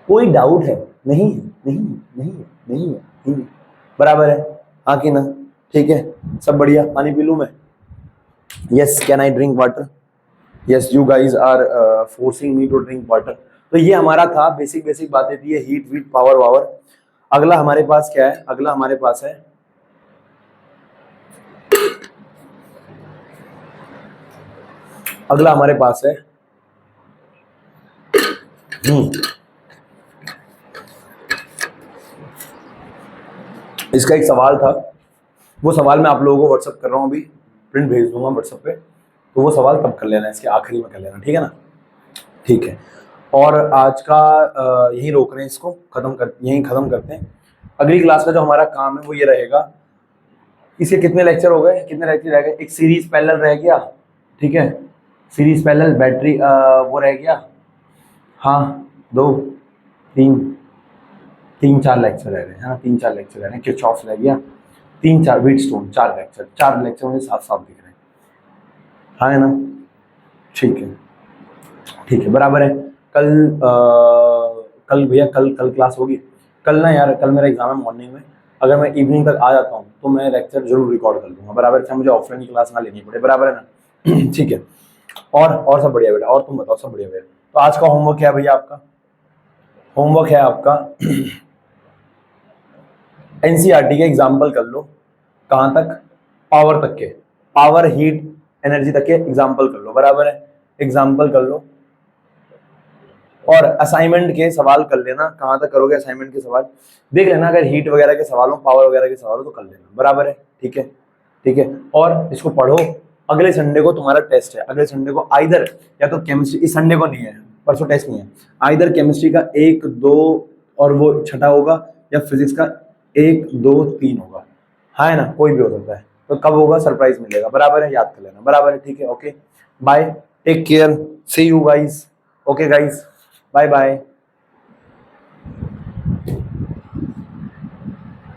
कोई डाउट है, नहीं है, नहीं है, नहीं है, नहीं है, नहीं है, बराबर है, हाँ कि ना, ठीक है, सब बढ़िया। पानी पी लूं मैं, yes, can I drink water, yes, you guys are forcing me to drink water. तो ये हमारा था, बेसिक बेसिक बातें थी, हीट वीट पावर वावर। अगला हमारे पास क्या है, अगला हमारे पास है अगला हमारे पास है इसका एक सवाल था, वो सवाल मैं आप लोगों को व्हाट्सअप कर रहा हूँ, अभी प्रिंट भेज दूंगा व्हाट्सअप पे, तो वो सवाल तब कर लेना, इसके आखिरी में कर लेना, ठीक है ना, ठीक है। और आज का यहीं रोक रहे हैं, इसको यहीं खत्म करते हैं। अगली क्लास का जो हमारा काम है वो ये रहेगा, इसके कितने लेक्चर हो गए, कितने लेक्चर रह गए, एक सीरीज पैरेलल रह गया, ठीक है, सीरीज पैरेलल बैटरी वो रह गया, हाँ, 4 लेक्चर रह रहे हैं, हाँ 3-4 लेक्चर रह रहे हैं, किरचॉफ रह गया, 3-4 व्हीटस्टोन, 4 लेक्चर मुझे साफ दिख रहे हैं, हाँ है ना, ठीक है, ठीक है, बराबर है। कल भैया, कल क्लास होगी, कल ना यार, कल मेरा एग्जाम है मॉर्निंग में, अगर मैं इवनिंग तक आ जाता हूँ तो मैं लेक्चर जरूर रिकॉर्ड कर दूंगा, बराबर है, मुझे ऑफलाइन क्लास ना लेनी पड़े, बराबर है ना, ठीक है। और सब बढ़िया बेटा, और तुम बताओ, सब बढ़िया भैया। तो आज का होमवर्क है भैया, आपका होमवर्क है आपका एनसीईआरटी के एग्जाम्पल कर लो, कहां तक, पावर तक के, पावर हीट एनर्जी तक के एग्जाम्पल कर लो, बराबर है, एग्जाम्पल कर लो, और असाइनमेंट के सवाल कर लेना, कहां तक करोगे असाइनमेंट के सवाल, देख लेना, अगर हीट वगैरह के सवाल हो, पावर वगैरह के सवाल हो तो कर लेना, बराबर है, ठीक है, ठीक है। और इसको पढ़ो, अगले संडे को तुम्हारा टेस्ट है, अगले संडे को आइदर, या तो केमिस्ट्री, इस संडे को नहीं है, परसों टेस्ट नहीं है, आइदर केमिस्ट्री का 1, 2 और वो छठा होगा, या फिजिक्स का 1, 2, 3 होगा, हाँ है ना, कोई भी हो सकता है, तो कब होगा सरप्राइज मिलेगा, बराबर है, याद कर लेना, बराबर है, ठीक है, okay, bye, take care, see you guys, okay guys, bye bye.